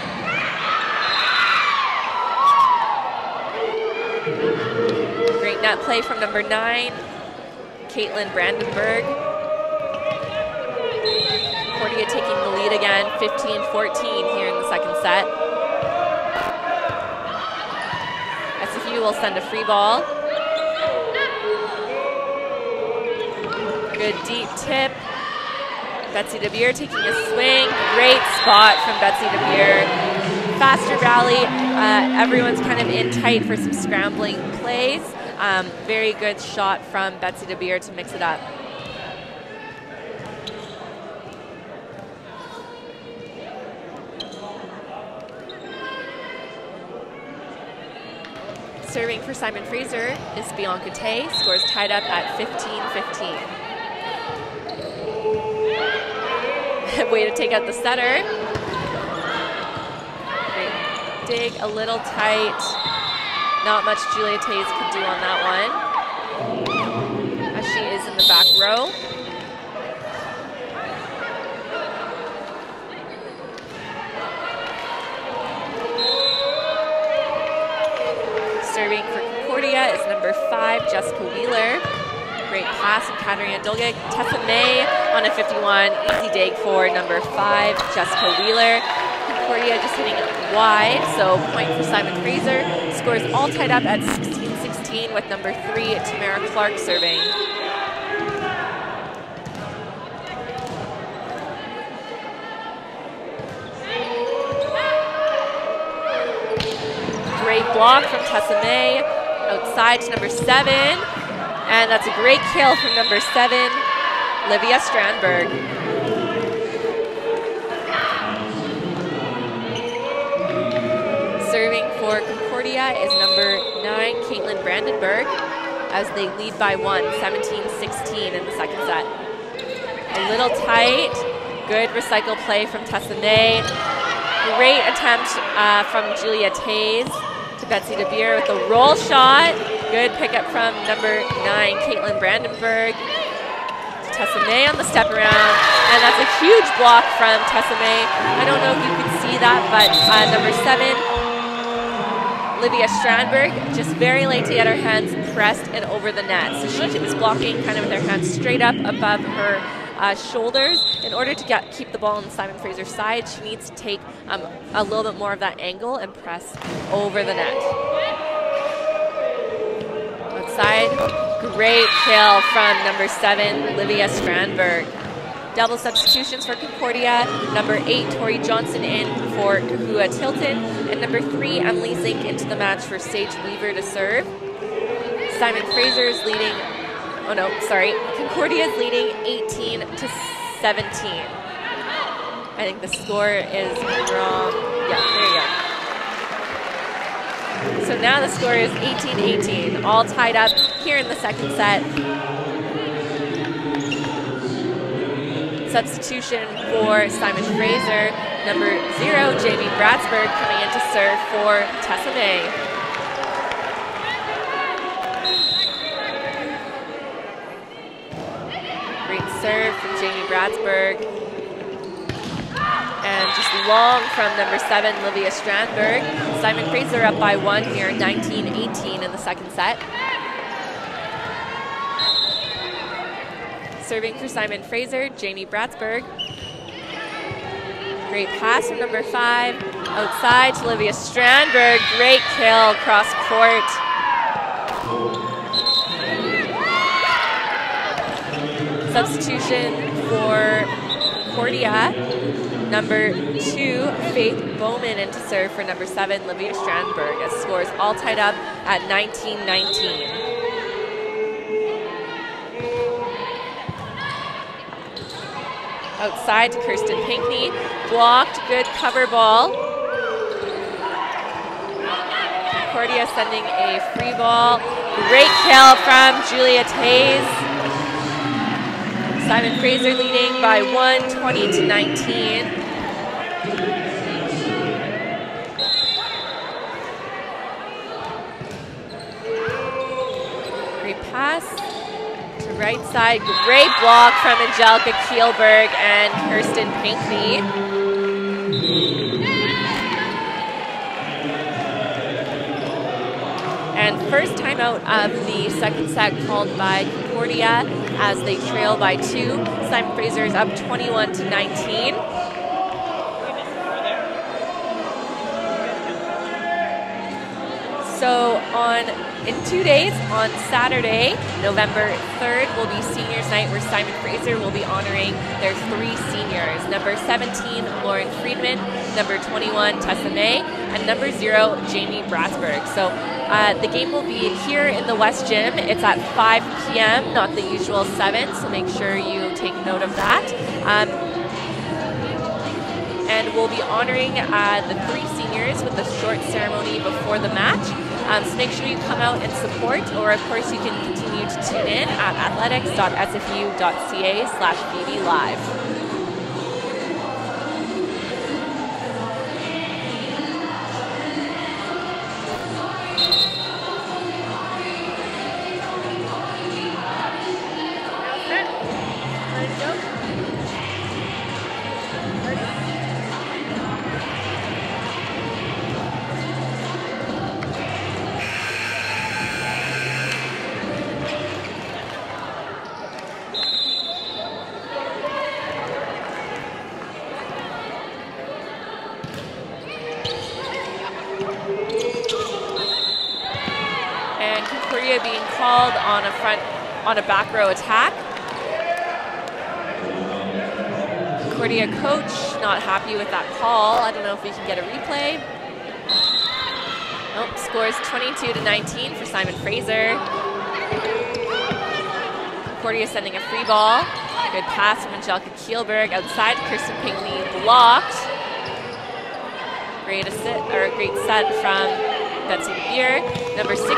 Great net play from number 9, Caitlin Brandenburg. Concordia taking the lead again, 15-14 here in the second set. SFU will send a free ball. Good deep tip. Betsy DeBeer taking a swing. Great spot from Betsy DeBeer. Faster rally. Everyone's kind of in tight for some scrambling plays. Very good shot from Betsy DeBeer to mix it up. Serving for Simon Fraser is Bianca Tay. Scores tied up at 15-15. Way to take out the setter. Great dig, a little tight. Not much Julia Tays could do on that one, as she is in the back row. Serving for Concordia is number 5, Jessica Wheeler. Great pass from Katarina Dolgek. Tessa May on a 51. Easy dig for number 5, Jessica Wheeler. Concordia just hitting wide, so point for Simon Fraser. Scores all tied up at 16-16 with number 3, Tamara Clark, serving. Great block from Tessa May. Outside to number 7. And that's a great kill from number 7, Livia Strandberg. Serving for Concordia is number 9, Caitlin Brandenburg, as they lead by 1, 17-16 in the second set. A little tight, good recycle play from Tessa May. Great attempt from Julia Tays to Betsy DeBeer with a roll shot. Good pickup from number 9, Caitlin Brandenburg. Tessa May on the step around, and that's a huge block from Tessa May. I don't know if you can see that, but number 7, Livia Strandberg, just very late to get her hands pressed and over the net. So she was blocking kind of with her hands straight up above her shoulders. In order to keep the ball on Simon Fraser's side, she needs to take a little bit more of that angle and press over the net. Outside, great kill from number 7, Livia Strandberg. Double substitutions for Concordia. Number 8, Tori Johnson in for Kukua Tilton. And number 3, Emily Zink into the match for Sage Weaver to serve. Simon Fraser's leading, oh no, sorry. Concordia's leading 18-17. I think the score is wrong. Yeah, there you go. So now the score is 18-18, all tied up here in the second set. Substitution for Simon Fraser, number 0, Jamie Bratsburg, coming in to serve for Tessa May. Great serve from Jamie Bratsburg. And just long from number 7, Livia Strandberg. Simon Fraser up by 1 here, 19-18 in the second set. Serving for Simon Fraser, Jamie Bratsburg. Great pass from number 5. Outside to Livia Strandberg. Great kill cross court. Substitution for Concordia. Number 2, Faith Bowman in to serve for number 7, Livia Strandberg, as scores all tied up at 19-19. Outside to Kirsten Pinkney, blocked, good cover ball. Concordia sending a free ball. Great kill from Julia Tays. Simon Fraser leading by 1, 20-19. Great pass to right side. Great block from Angelica Kielberg and Kirsten Pinkney. And first timeout of the second set called by Concordia as they trail by 2. Simon Fraser is up 21-19. So in 2 days, on Saturday, November 3rd, will be Seniors Night, where Simon Fraser will be honoring their 3 seniors. Number 17, Lauren Friedman, number 21, Tessa May, and number 0, Jamie Bratsburg. So the game will be here in the West Gym. It's at 5 p.m., not the usual 7, so make sure you take note of that. And we'll be honoring the 3 seniors with a short ceremony before the match. So make sure you come out and support, or of course you can continue to tune in at athletics.sfu.ca/BBLive. Being called on a back row attack. Concordia coach not happy with that call. I don't know if we can get a replay. Nope, scores 22-19 for Simon Fraser. Concordia sending a free ball. Good pass from Angelica Kielberg outside. Kirsten Pinkney blocked. Great set from Betsy DeBeer. Number 16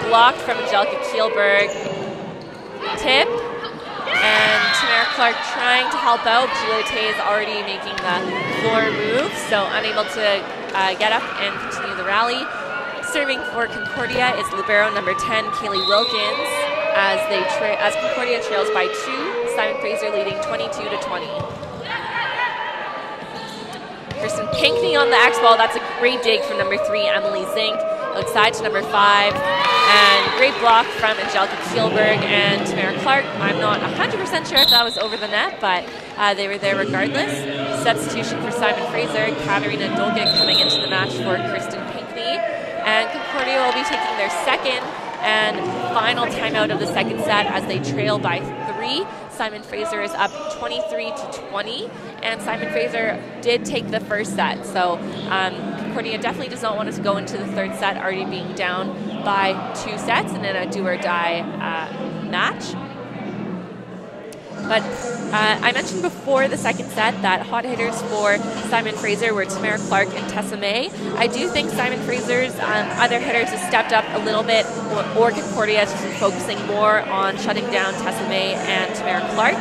blocked from Angelica Kielberg. Tip. And Tamara Clark trying to help out. Julia Tay is already making the floor move, so unable to get up and continue the rally. Serving for Concordia is libero number 10, Kaylee Wilkins, as Concordia trails by 2. Simon Fraser leading 22-20. Kirsten Pinkney on the X ball. That's a great dig from number 3, Emily Zink. Outside to number 5. And great block from Angelica Kielberg and Tamara Clark. I'm not 100% sure if that was over the net, but they were there regardless. Substitution for Simon Fraser. Katarina Dolgic coming into the match for Kirsten Pinkney. And Concordia will be taking their second and final timeout of the second set as they trail by 3. Simon Fraser is up 23-20, and Simon Fraser did take the first set. So Concordia definitely does not want us to go into the third set already being down by 2 sets and in a do or die match. But I mentioned before the second set that hot hitters for Simon Fraser were Tamara Clark and Tessa May. I do think Simon Fraser's other hitters have stepped up a little bit, or Concordia has been focusing more on shutting down Tessa May and Tamara Clark.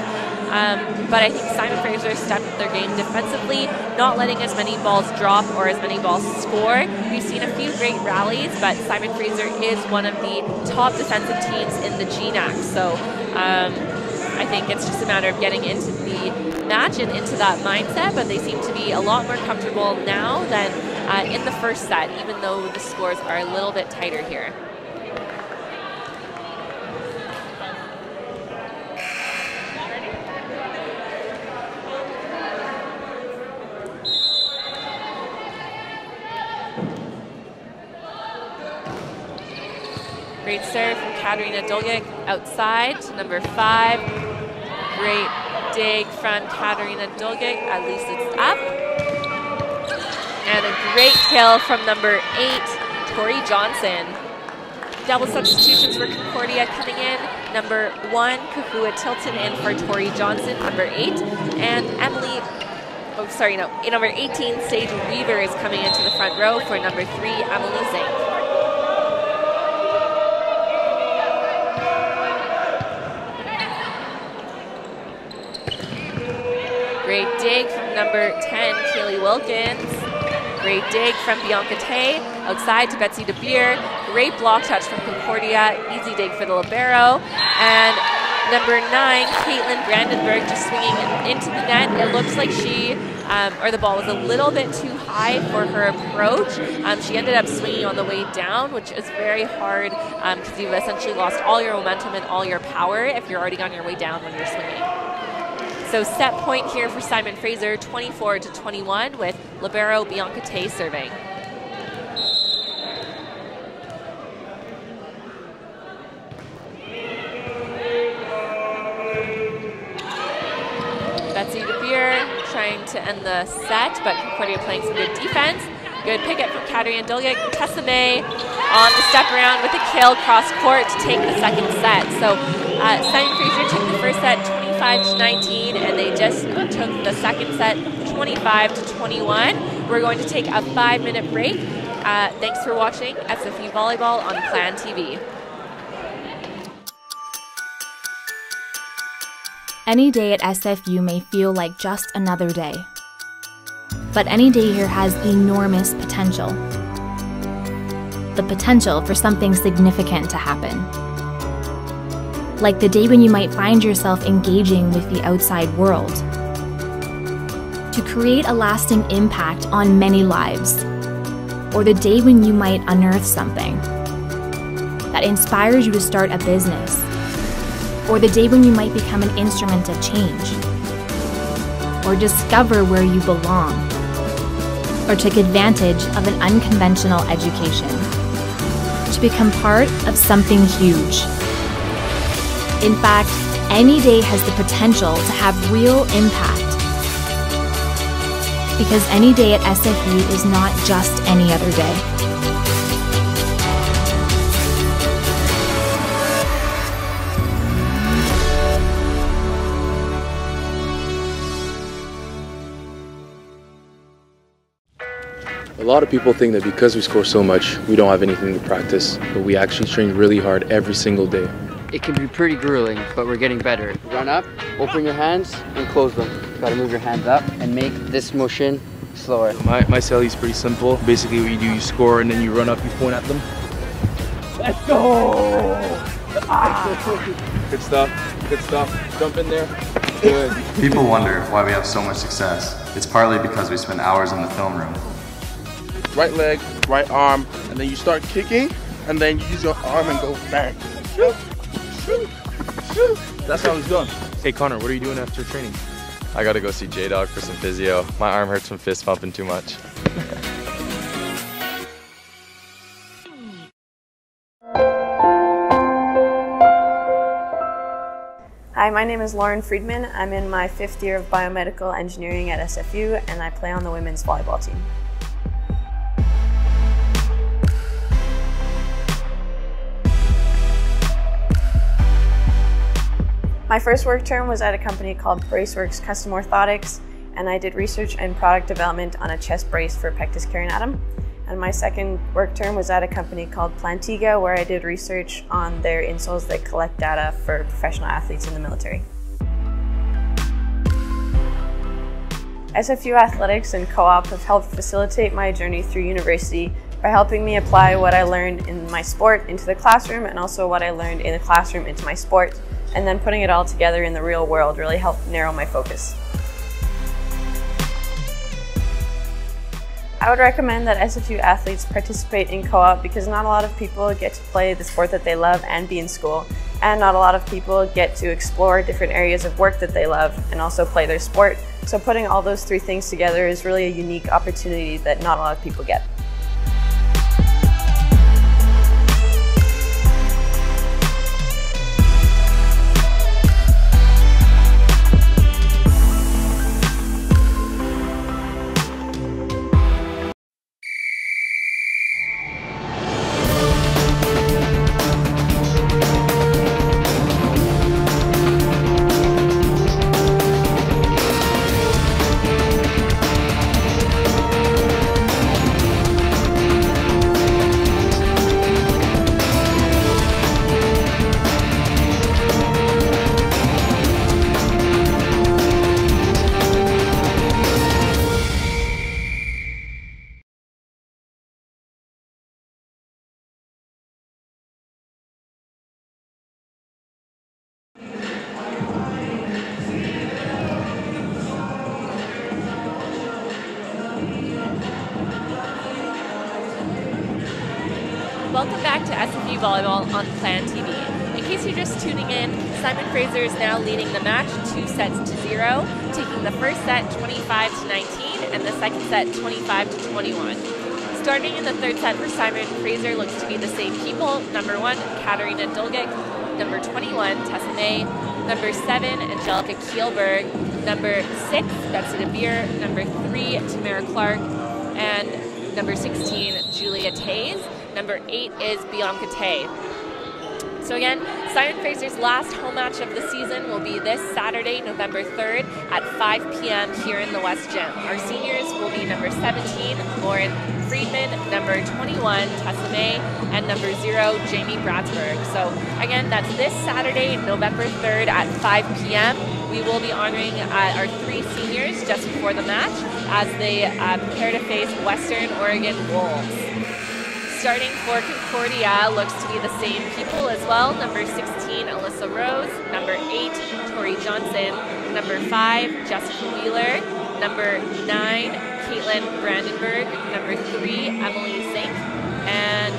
But I think Simon Fraser stepped up their game defensively, not letting as many balls drop or as many balls score. We've seen a few great rallies, but Simon Fraser is one of the top defensive teams in the GNAC. So I think it's just a matter of getting into the match and into that mindset, but they seem to be a lot more comfortable now than in the first set, even though the scores are a little bit tighter here. Great serve from Katarina Dolgic outside to number 5. Great dig from Katarina Dolgic, at least it's up. And a great kill from number 8, Tori Johnson. Double substitutions for Concordia coming in. Number 1, Kahua Tilton in for Tori Johnson, number 8. And number 18, Sage Weaver is coming into the front row for number 3, Emily Zink. Great dig from number 10, Kaylee Wilkins. Great dig from Bianca Tay. Outside to Betsy DeBeer. Great block touch from Concordia. Easy dig for the libero. And number 9, Caitlin Brandenburg just swinging into the net. It looks like the ball was a little bit too high for her approach. She ended up swinging on the way down, which is very hard because you've essentially lost all your momentum and all your power if you're already on your way down when you're swinging. So set point here for Simon Fraser, 24-21 with libero Bianca Tay serving. Betsy DeBeer trying to end the set, but Concordia playing some good defense. Good picket from Katarina Dolgic. Tessa May on the step around with a kill cross court to take the second set. So Simon Fraser took the first set 25-19, and they just took the second set 25-21. We're going to take a 5-minute break. Thanks for watching SFU Volleyball on Clan TV. Any day at SFU may feel like just another day. But any day here has enormous potential. The potential for something significant to happen. Like the day when you might find yourself engaging with the outside world. To create a lasting impact on many lives. Or the day when you might unearth something that inspires you to start a business. Or the day when you might become an instrument of change. Or discover where you belong. Or take advantage of an unconventional education. To become part of something huge. In fact, any day has the potential to have real impact. Because any day at SFU is not just any other day. A lot of people think that because we score so much, we don't have anything to practice, but we actually train really hard every single day. It can be pretty grueling, but we're getting better. Run up, open your hands, and close them. You gotta move your hands up and make this motion slower. My celly is pretty simple. Basically what you do, you score and then you run up, you point at them. Let's go! Good stuff, good stuff. Jump in there. Good. People wonder why we have so much success. It's partly because we spend hours in the film room. Right leg, right arm, and then you start kicking, and then you use your arm and go bang. Shoot, shoot, shoot. That's how it's done. Hey Connor, what are you doing after training? I gotta go see J-Dog for some physio. My arm hurts from fist pumping too much. Hi, my name is Lauren Friedman. I'm in my 5th year of biomedical engineering at SFU, and I play on the women's volleyball team. My My first work term was at a company called Braceworks Custom Orthotics, and I did research and product development on a chest brace for pectus carinatum. And my second work term was at a company called Plantiga, where I did research on their insoles that collect data for professional athletes in the military. SFU athletics and co-op have helped facilitate my journey through university by helping me apply what I learned in my sport into the classroom, and also what I learned in the classroom into my sport, and then putting it all together in the real world really helped narrow my focus. I would recommend that SFU athletes participate in co-op because not a lot of people get to play the sport that they love and be in school, and not a lot of people get to explore different areas of work that they love and also play their sport. So putting all those three things together is really a unique opportunity that not a lot of people get. Welcome back to SFU Volleyball on Plan TV. In case you're just tuning in, Simon Fraser is now leading the match 2-0, taking the first set 25-19 and the second set 25-21. Starting in the third set for Simon Fraser looks to be the same people. Number 1, Katarina Dolgic. Number 21, Tessa May. Number 7, Angelica Kielberg. Number 6, Betsy DeBeer. Number 3, Tamara Clark. And number 16, Julia Tays. Number 8 is Bianca Tay. So again, Simon Fraser's last home match of the season will be this Saturday, November 3rd at 5 p.m. here in the West Gym. Our seniors will be number 17, Lauren Friedman, number 21, Tessa May, and number 0, Jamie Bratsberg. So again, that's this Saturday, November 3rd at 5 p.m. We will be honoring our 3 seniors just before the match as they prepare to face Western Oregon Wolves. Starting for Concordia looks to be the same people as well. Number 16, Alyssa Rose. Number 8, Tori Johnson. Number 5, Jessica Wheeler. Number 9, Caitlin Brandenburg. Number 3, Emily Zink. And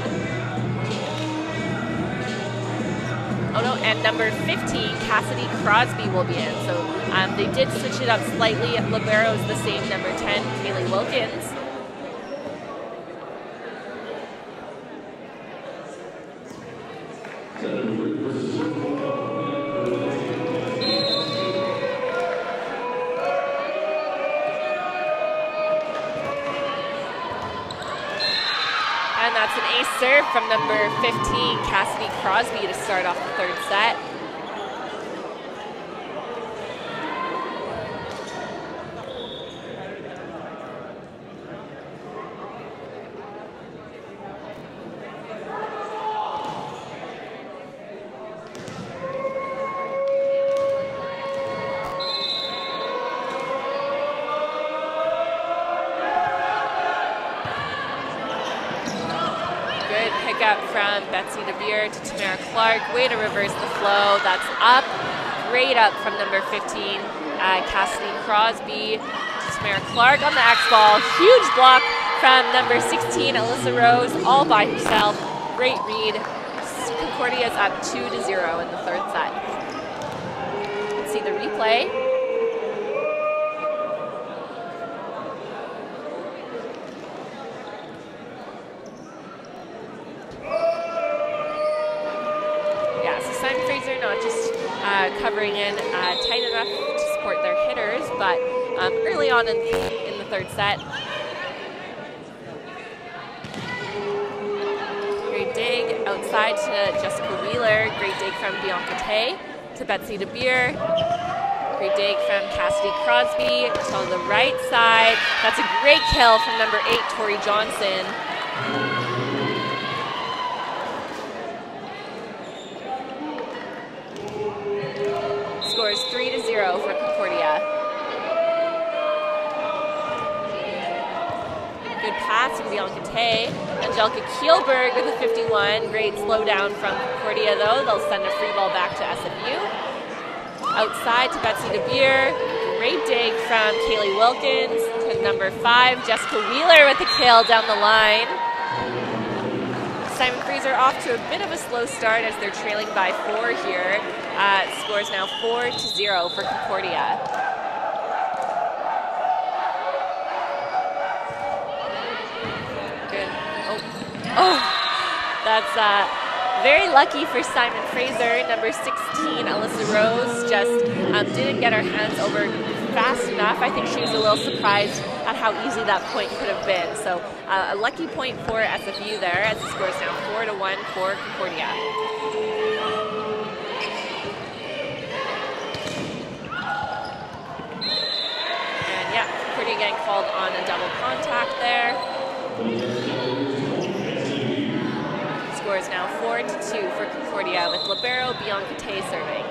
number 15, Cassidy Crosby will be in. So they did switch it up slightly. Libero is the same. Number 10, Kaylee Wilkins. And that's an ace serve from number 15, Cassidy Crosby, to start off the third set. Up from Betsy DeBeer to Tamara Clark. Way to reverse the flow. That's up. Great up from number 15, Cassidy Crosby. To Tamara Clark on the X ball. Huge block from number 16, Alyssa Rose, all by herself. Great read. Concordia's up 2-0 in the third set. Let's see the replay. Simon Fraser not just covering in tight enough to support their hitters, but early on in the third set. Great dig outside to Jessica Wheeler. Great dig from Bianca Tay. to Betsy DeBeer. Great dig from Cassidy Crosby to the right side. That's a great kill from number 8, Tori Johnson. Scores 3-0 for Concordia. Good pass from Bianca Tay. Angelica Kielberg with a 51. Great slowdown from Concordia though. They'll send a free ball back to SFU. Outside to Betsy DeBeer. Great dig from Kaylee Wilkins to number 5, Jessica Wheeler with the kill down the line. Simon Fraser off to a bit of a slow start as they're trailing by 4 here. Scores now 4-0 for Concordia. Good. Oh, that's very lucky for Simon Fraser. Number 16, Alyssa Rose, just didn't get her hands over fast enough. I think she was a little surprised at how easy that point could have been. So a lucky point for SFU there as the score is now 4-1 for Concordia. And yeah, Concordia getting called on a double contact there. Score is now 4-2 for Concordia with libero Bianca Tay serving.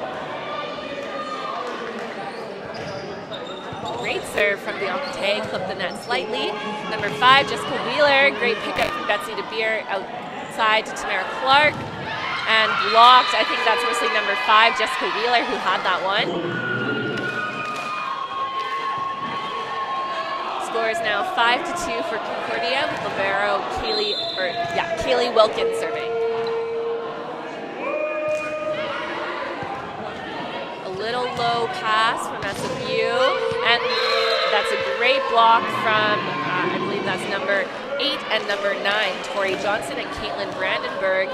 Great serve from Bianca Tay, clipped the net slightly. Number 5, Jessica Wheeler, great pickup from Betsy DeBeer outside to Tamara Clark. And blocked, I think that's mostly number 5, Jessica Wheeler, who had that one. Score is now 5-2 for Concordia with libero Kaylee Wilkins serving. A little low pass from SFU, and that's a great block from, I believe that's number 8 and number 9, Tori Johnson and Caitlin Brandenburg.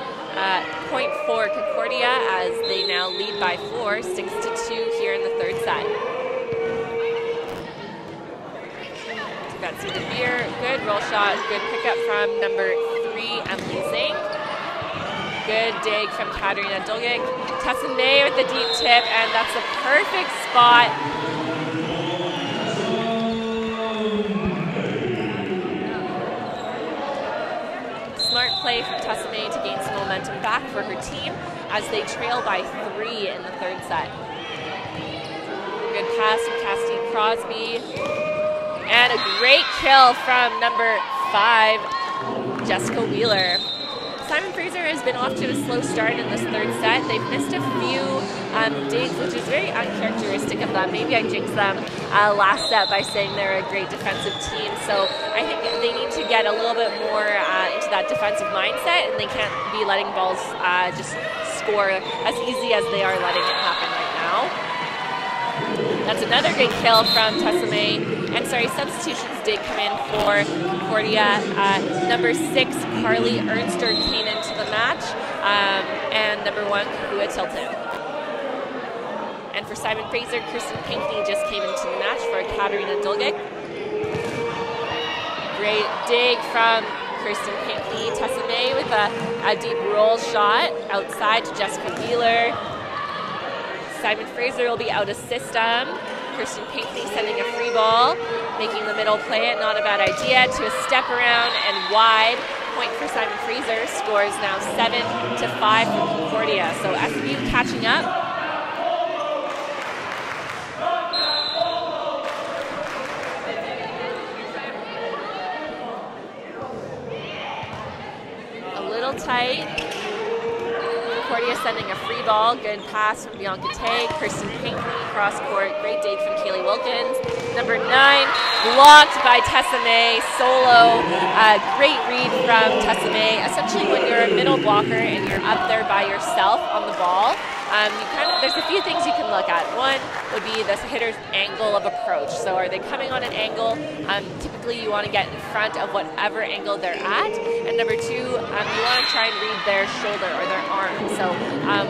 Point for Concordia as they now lead by 4, 6-2 here in the third set. Betsy DeBeer, good roll shot, good pickup from number 3, Emily Zing. Good dig from Katerina Dolgic. Tessa May with the deep tip, and that's a perfect spot. Smart play from Tessa May to gain some momentum back for her team as they trail by 3 in the third set. Good pass from Cassidy Crosby. And a great kill from number 5, Jessica Wheeler. Simon Fraser has been off to a slow start in this third set. They've missed a few digs, which is very uncharacteristic of them. Maybe I jinxed them last set by saying they're a great defensive team. So I think they need to get a little bit more into that defensive mindset, and they can't be letting balls just score as easy as they are letting it happen right now. That's another great kill from Tessa May. And sorry, substitutions did come in for Concordia. Number 6, Carly Ernster came into the match. And number 1, Kahua Tilton. And for Simon Fraser, Kirsten Pinkney just came into the match for Katerina Dolgic. Great dig from Kirsten Pinkney. Tessa May with a deep roll shot outside to Jessica Wheeler. Simon Fraser will be out of system. Kirsten Pinkney sending a free ball, making the middle play it, not a bad idea, to a step around and wide. Point for Simon Fraser, scores now 7-5 for Concordia. So SFU catching up. A little tight. Concordia sending a free ball, good pass from Bianca Tay, Kirsten Pinkney, cross court, great dig from Kaylee Wilkins. Number 9, blocked by Tessa May, solo, great read from Tessa May. Essentially when you're a middle blocker and you're up there by yourself on the ball, there's a few things you can look at. One would be the hitter's angle of approach. So are they coming on an angle? Typically you want to get in front of whatever angle they're at. And number 2, you want to try and read their shoulder or their arm. So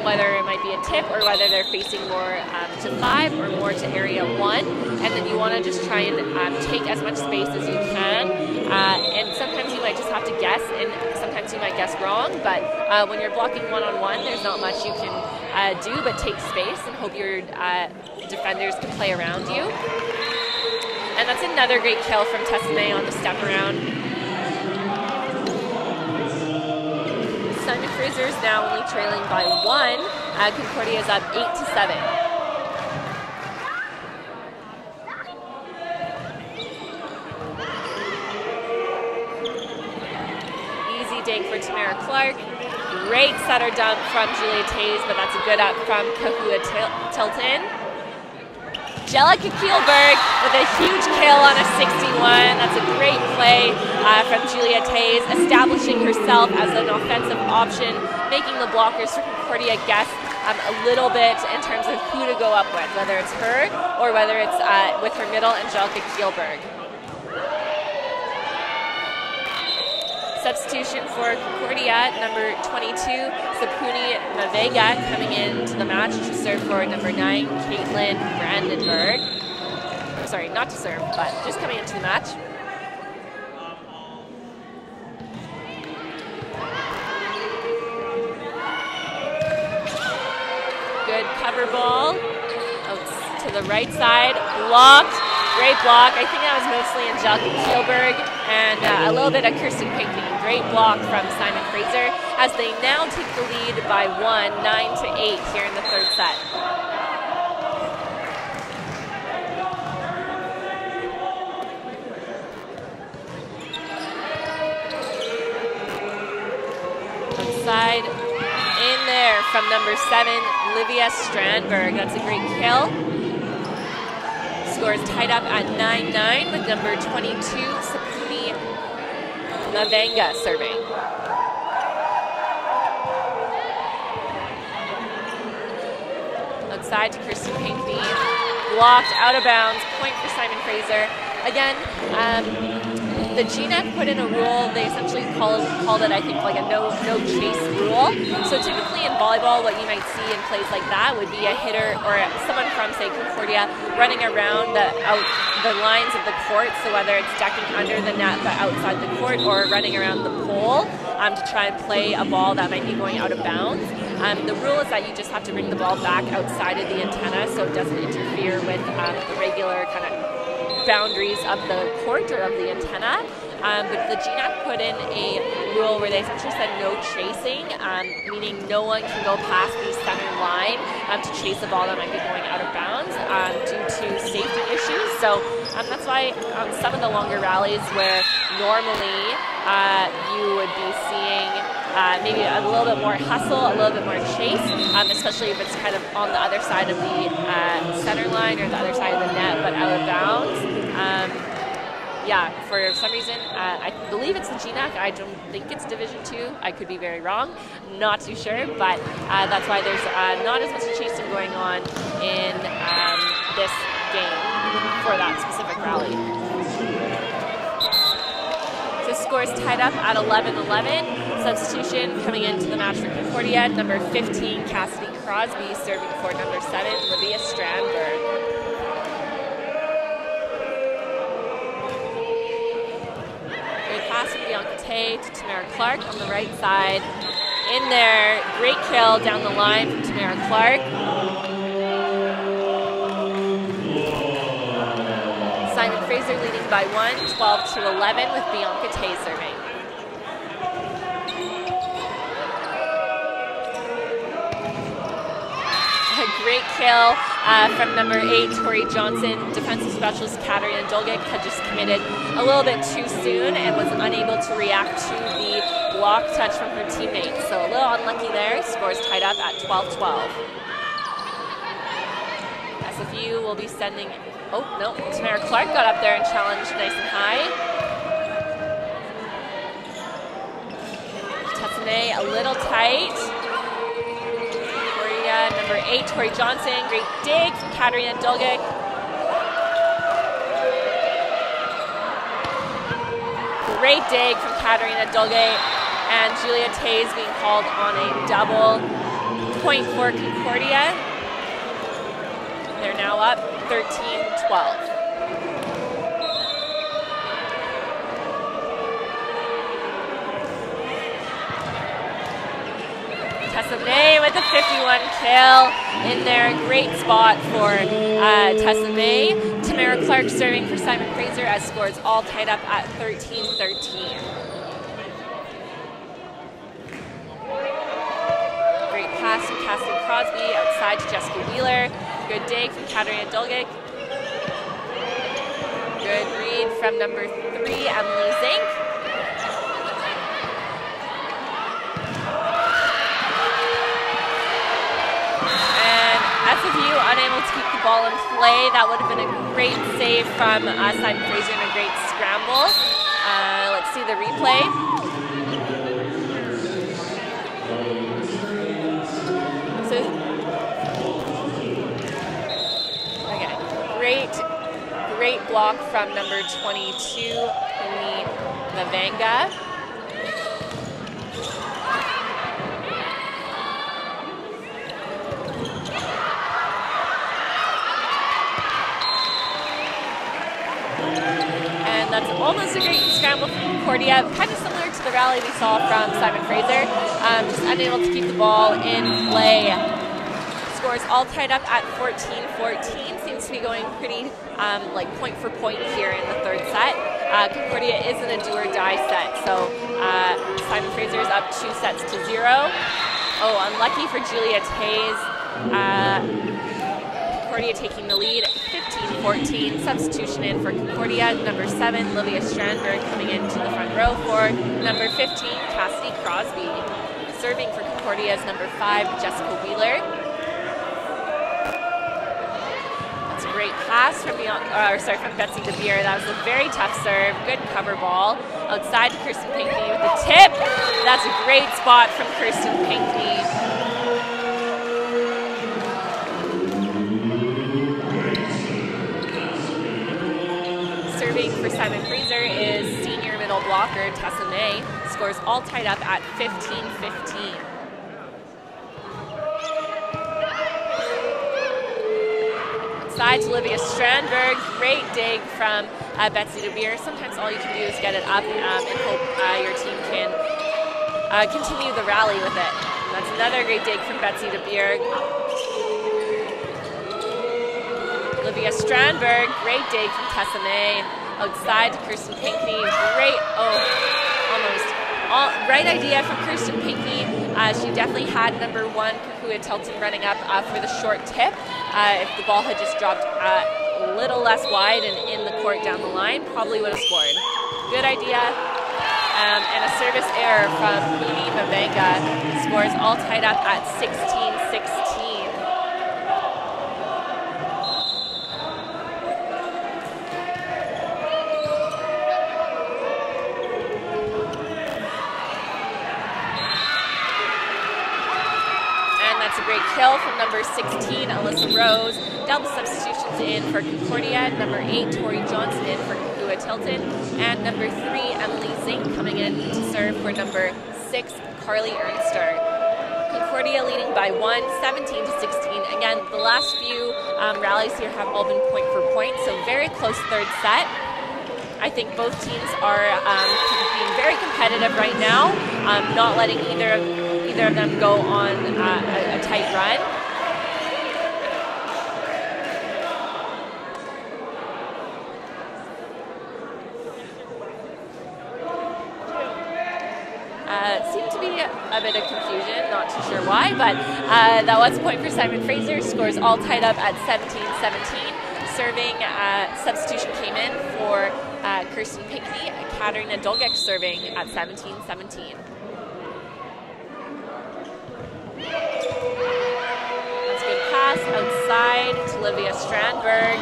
whether it might be a tip or whether they're facing more to 5 or more to area 1. And then you want to just try and take as much space as you can. And sometimes you might just have to guess, and sometimes you might guess wrong. But when you're blocking one-on-one, there's not much you can do, but take space and hope your defenders can play around you. And that's another great kill from Tessime on the step around. Simon Fraser is now only trailing by 1. Concordia is up 8-7. Easy dig for Tamara Clark. Great setter dump from Julia Tays, but that's a good up from Kahua Tilton. Jellica Kielberg with a huge kill on a 61. That's a great play from Julia Tays, establishing herself as an offensive option, making the blockers for Concordia guess a little bit in terms of who to go up with, whether it's her or whether it's with her middle, Angelica Kielberg. Substitution for Concordia, number 22, Sapuni Mavega, coming into the match to serve for number 9, Caitlin Brandenburg. Sorry, not to serve, but just coming into the match. Good cover ball. Out to the right side, blocked. Great block. I think that was mostly Angelica Kielberg and a little bit of Kirsten Pinkney. Great block from Simon Fraser as they now take the lead by 1, 9-8 here in the third set. Outside, in there from number 7, Livia Strandberg. That's a great kill. Score is tied up at 9-9 with number 22, Sapuni Mavenga serving. Outside to Kristen Pinkney. Blocked, out of bounds, point for Simon Fraser. Again, the GNET put in a rule. They essentially called it, I think, like a no chase rule. So typically in volleyball, what you might see in plays like that would be a hitter or someone from, say, Concordia running around the lines of the court. So whether it's decking under the net but outside the court, or running around the pole to try and play a ball that might be going out of bounds. The rule is that you just have to bring the ball back outside of the antenna so it doesn't interfere with the regular kind of boundaries of the court or of the antenna. But the GNAC put in a rule where they essentially said no chasing, meaning no one can go past the center line to chase a ball that might be going out of bounds due to safety issues. So that's why some of the longer rallies where normally you would be seeing maybe a little bit more hustle, a little bit more chase, especially if it's kind of on the other side of the center line or the other side of the net but out of bounds. Yeah, for some reason, I believe it's the GNAC. I don't think it's Division II. I could be very wrong. Not too sure, but that's why there's not as much chasing going on in this game for that specific rally. So the score is tied up at 11-11. Substitution coming into the match for Concordia, number 15, Cassidy Crosby, serving for number 7, Livia Strandberg. From Bianca Tay to Tamara Clark on the right side. In there, great kill down the line from Tamara Clark. Simon Fraser leading by 1, 12-11 with Bianca Tay serving. A great kill from number 8, Tori Johnson. Defensive specialist Katarina Dolgic had just committed a little bit too soon and was unable to react to the block touch from her teammates. So a little unlucky there. Scores tied up at 12-12. SFU will be sending, oh no, Tamara Clark got up there and challenged nice and high. Tessime a little tight. Number 8, Tori Johnson, great dig from Katarina Dolgic. Great dig from Katarina Dolgic, and Julia Tays being called on a double point for Concordia. They're now up 13-12. Tessa May with a 51 kill in there. Great spot for Tessa May. Tamara Clark serving for Simon Fraser as scores all tied up at 13-13. Great pass from Cassidy Crosby outside to Jessica Wheeler. Good dig from Katarina Dolgic. Good read from number 3, Emily Zink. SFU unable to keep the ball in play. That would have been a great save from Simon Fraser and a great scramble. Let's see the replay. So, okay, great block from number 22, Kumi Mavanga. That's almost a great scramble from Concordia, kind of similar to the rally we saw from Simon Fraser, just unable to keep the ball in play. Scores all tied up at 14-14. Seems to be going pretty like point for point here in the third set. Concordia is in a do or die set, so Simon Fraser is up 2-0. Oh, unlucky for Juliet Hayes. Concordia taking the lead, 15-14. Substitution in for Concordia, number 7, Livia Strandberg coming into the front row for number 15, Cassidy Crosby. Serving for Concordia is number 5, Jessica Wheeler. That's a great pass from Betsy DeBeer. That was a very tough serve, good cover ball. Outside to Kirsten Pinkney with the tip. That's a great spot from Kirsten Pinkney. Serving for Simon Fraser is senior middle blocker Tessa May. Scores all tied up at 15-15. Side to Olivia Strandberg. Great dig from Betsy DeBeer. Sometimes all you can do is get it up and hope your team can continue the rally with it. That's another great dig from Betsy DeBeer. Olivia Strandberg, great dig from Tessa May. Outside to Kirsten Pinkney, great, right idea from Kirsten Pinkney. She definitely had number 1, Kahua Tilton, running up for the short tip. If the ball had just dropped a little less wide and in the court down the line, probably would have scored. Good idea. And a service error from Kumi Mavanga. Scores all tied up at 16-16. That's a great kill from number 16, Alyssa Rose. Double substitutions in for Concordia. Number 8, Tori Johnson in for Kahua Tilton. And number 3, Emily Zink coming in to serve for number 6, Carly Ernster. Concordia leading by 1, 17-16. Again, the last few rallies here have all been point for point, so very close third set. I think both teams are being very competitive right now, not letting either of them go on a tight run. Seemed to be a bit of confusion, not too sure why, but that was a point for Simon Fraser. Scores all tied up at 17-17. Serving, substitution came in for Kirsten Pinkney. Katarina Dolgic serving at 17-17. That's a good pass outside to Livia Strandberg.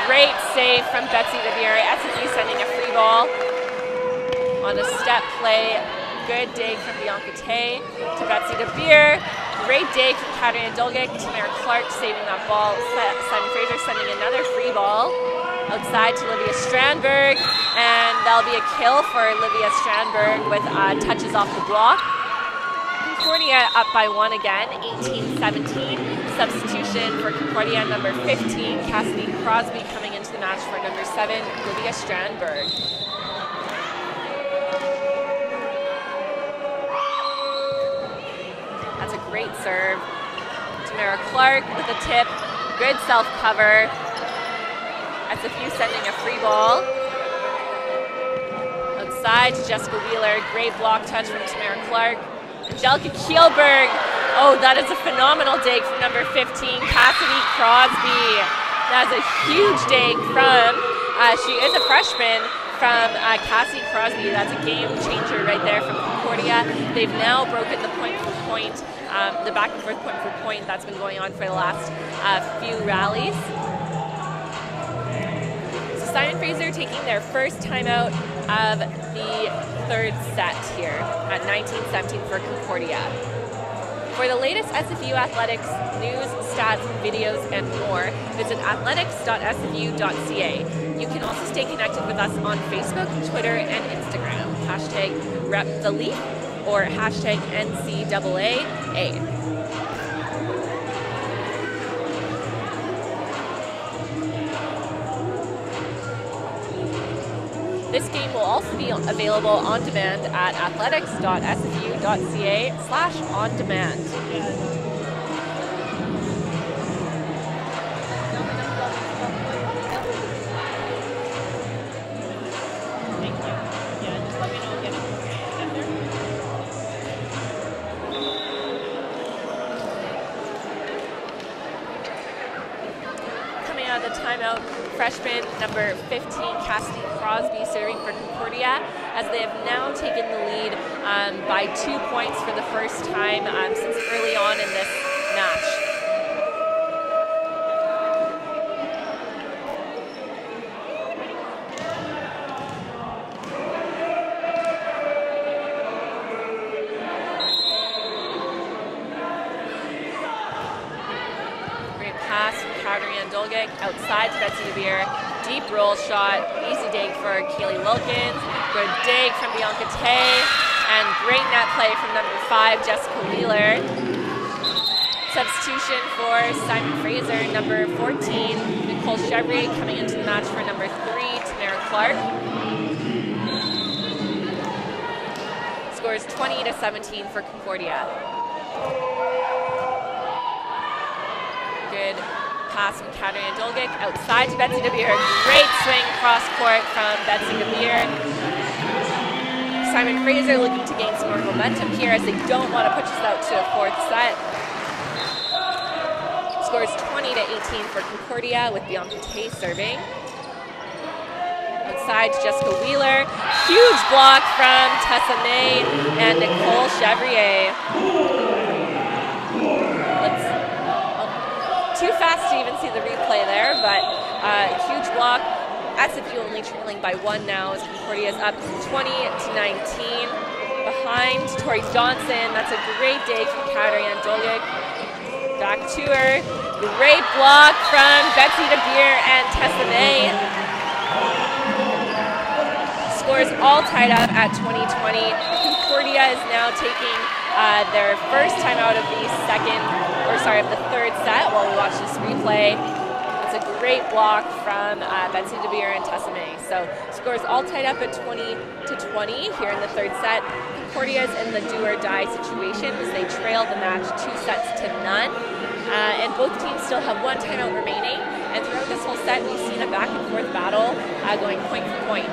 Great save from Betsy DeBeer. SFU sending a free ball on a step play. Good dig from Bianca Tay to Betsy DeBeer. Great dig from Katarina Dolgic. Tamara Clark saving that ball. Simon Fraser sending another free ball outside to Livia Strandberg. And that'll be a kill for Livia Strandberg with touches off the block. Concordia up by 1 again, 18-17. Substitution for Concordia, number 15, Cassidy Crosby coming into the match for number 7, Livia Strandberg. That's a great serve. Tamara Clark with a tip, good self-cover. SFU sending a free ball. Outside to Jessica Wheeler, great block touch from Tamara Clark. Angelica Kielberg, oh, that is a phenomenal dig from number 15, Cassidy Crosby. That's a huge dig from, she is a freshman, from Cassie Crosby. That's a game changer right there from Concordia. They've now broken the point for point, the back and forth point for point that's been going on for the last few rallies. So Simon Fraser taking their first timeout of the third set here at 19-17 for Concordia. For the latest SFU athletics news, stats, videos, and more, visit athletics.sfu.ca. You can also stay connected with us on Facebook, Twitter, and Instagram. Hashtag #RepTheLeaf or hashtag NCAA. This game will also be available on demand at athletics.sfu.ca/on-demand. Coming out of the timeout, freshman number 15, Cassidy Crosby, serving for Concordia, as they have now taken the lead by 2 points for the first time since early on in this match. Great pass from Katarina Dolgic outside to Betsy DeBeer. Deep roll shot, easy dig for Kaylee Wilkins. Good dig from Bianca Tay. And great net play from number 5, Jessica Wheeler. Substitution for Simon Fraser, number 14, Nicole Chevry, coming into the match for number 3, Tamara Clark. Scores 20-17 for Concordia. Good pass from Katarina Dolgic outside to Betsy DeBeer. Great swing cross court from Betsy DeBeer. Simon Fraser looking to gain some more momentum here as they don't want to push us out to a fourth set. Scores 20-18 for Concordia with Bianca Tay serving. Outside to Jessica Wheeler. Huge block from Tessa May and Nicole Chevrier. Too fast to even see the replay there, but huge block. SFU only trailing by 1 now as Concordia is up 20-19. Behind Tori Johnson, that's a great dig from Katarina Dolgic. Back to her. Great block from Betsy DeBeer and Tessa May. Scores all tied up at 20-20. Concordia is now taking their first time out of the third set while we watch this replay. It's a great block from Betsy DeBeer and Tessa May. So scores all tied up at 20-20 here in the third set. Concordia is in the do-or-die situation as they trail the match 2-0. And both teams still have 1 timeout remaining. And throughout this whole set, we've seen a back-and-forth battle going point for point.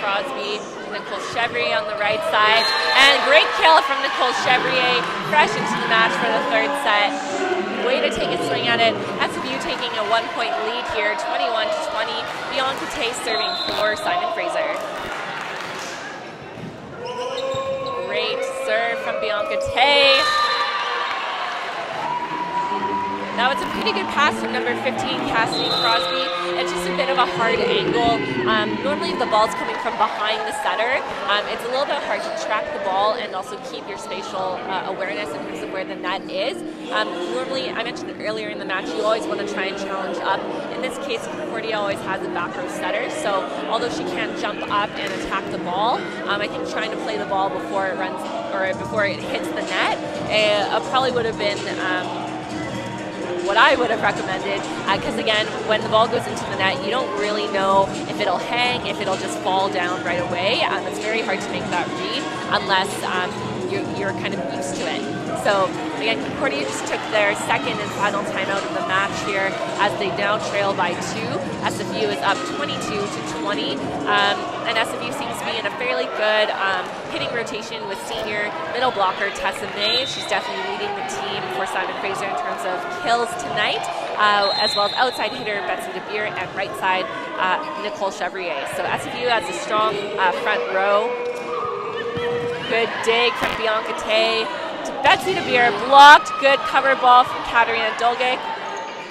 Crosby. Nicole Chevrier on the right side. And great kill from Nicole Chevrier, fresh into the match for the third set. Way to take a swing at it. SFU taking a 1-point lead here, 21-20. Bianca Tay serving for Simon Fraser. Great serve from Bianca Tay. That was a pretty good pass from number 15, Cassidy Crosby. It's just a bit of a hard angle. Normally if the ball's coming from behind the setter, it's a little bit hard to track the ball and also keep your spatial awareness in terms of where the net is. Normally, I mentioned earlier in the match, you always want to try and challenge up. In this case, Concordia always has a back row setter, so although she can't jump up and attack the ball, I think trying to play the ball before it runs or before it hits the net probably would have been what I would have recommended, because again, when the ball goes into the net, you don't really know if it'll hang, if it'll just fall down right away. It's very hard to make that read unless you're kind of used to it. So again, Concordia just took their second and final timeout of the match here as they now trail by 2. SFU is up 22-20, and SFU seems to be in a fairly good hitting rotation with senior middle blocker Tessa May. She's definitely leading the team for Simon Fraser in terms of kills tonight, as well as outside hitter Betsy DeBeer and right side Nicole Chevrier. So SFU has a strong front row. Good dig from Bianca Tay to Betsy DeBeer, blocked. Good cover ball from Katarina Dolgic.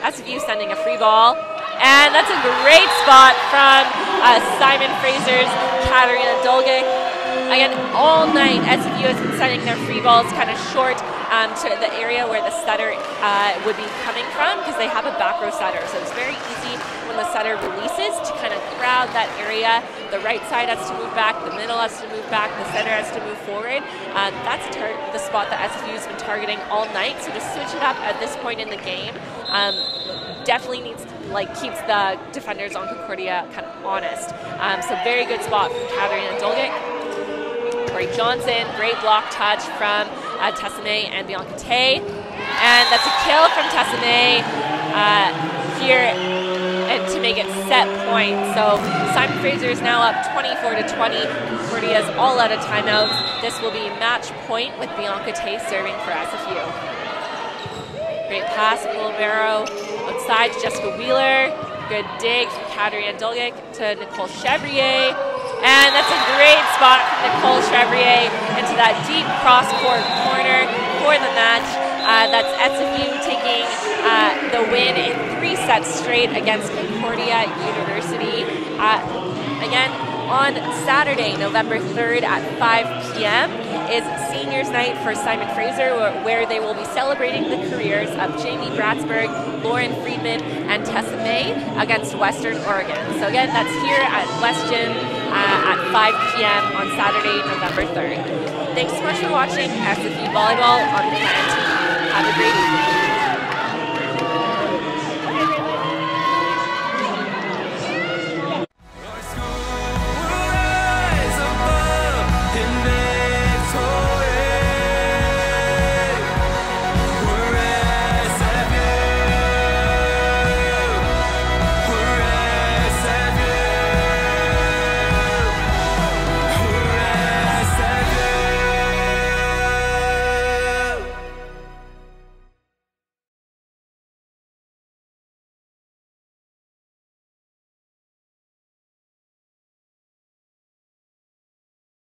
SFU sending a free ball. And that's a great spot from Simon Fraser's Katarina Dolgic. Again, all night, SFU has been sending their free balls kind of short to the area where the setter would be coming from, because they have a back row setter. So it's very easy when the setter releases to kind of crowd that area. The right side has to move back, the middle has to move back, the center has to move forward. That's the spot that SFU has been targeting all night. So to switch it up at this point in the game definitely needs to, keeps the defenders on Concordia kind of honest. So very good spot from Katarina Dolgic. Tori Johnson, great block touch from Tessa May and Bianca Tay. And that's a kill from Tessa May here and to make it set point. So Simon Fraser is now up 24-20. Concordia is all out of timeouts. This will be match point with Bianca Tay serving for SFU. Great pass from Libero outside to Jessica Wheeler. Good dig from Katarina Dolgic to Nicole Chevrier. And that's a great spot from Nicole Chevrier into that deep cross-court corner for the match. That's SFU taking the win in 3 sets straight against Concordia University. Again, on Saturday, November 3rd at 5 p.m. is Seniors Night for Simon Fraser, where they will be celebrating the careers of Jamie Bratsberg, Lauren Friedman, and Tessa May against Western Oregon. So again, that's here at West Gym at 5 p.m. on Saturday, November 3rd. Thanks so much for watching SFU Volleyball on Clan TV. Have a great evening.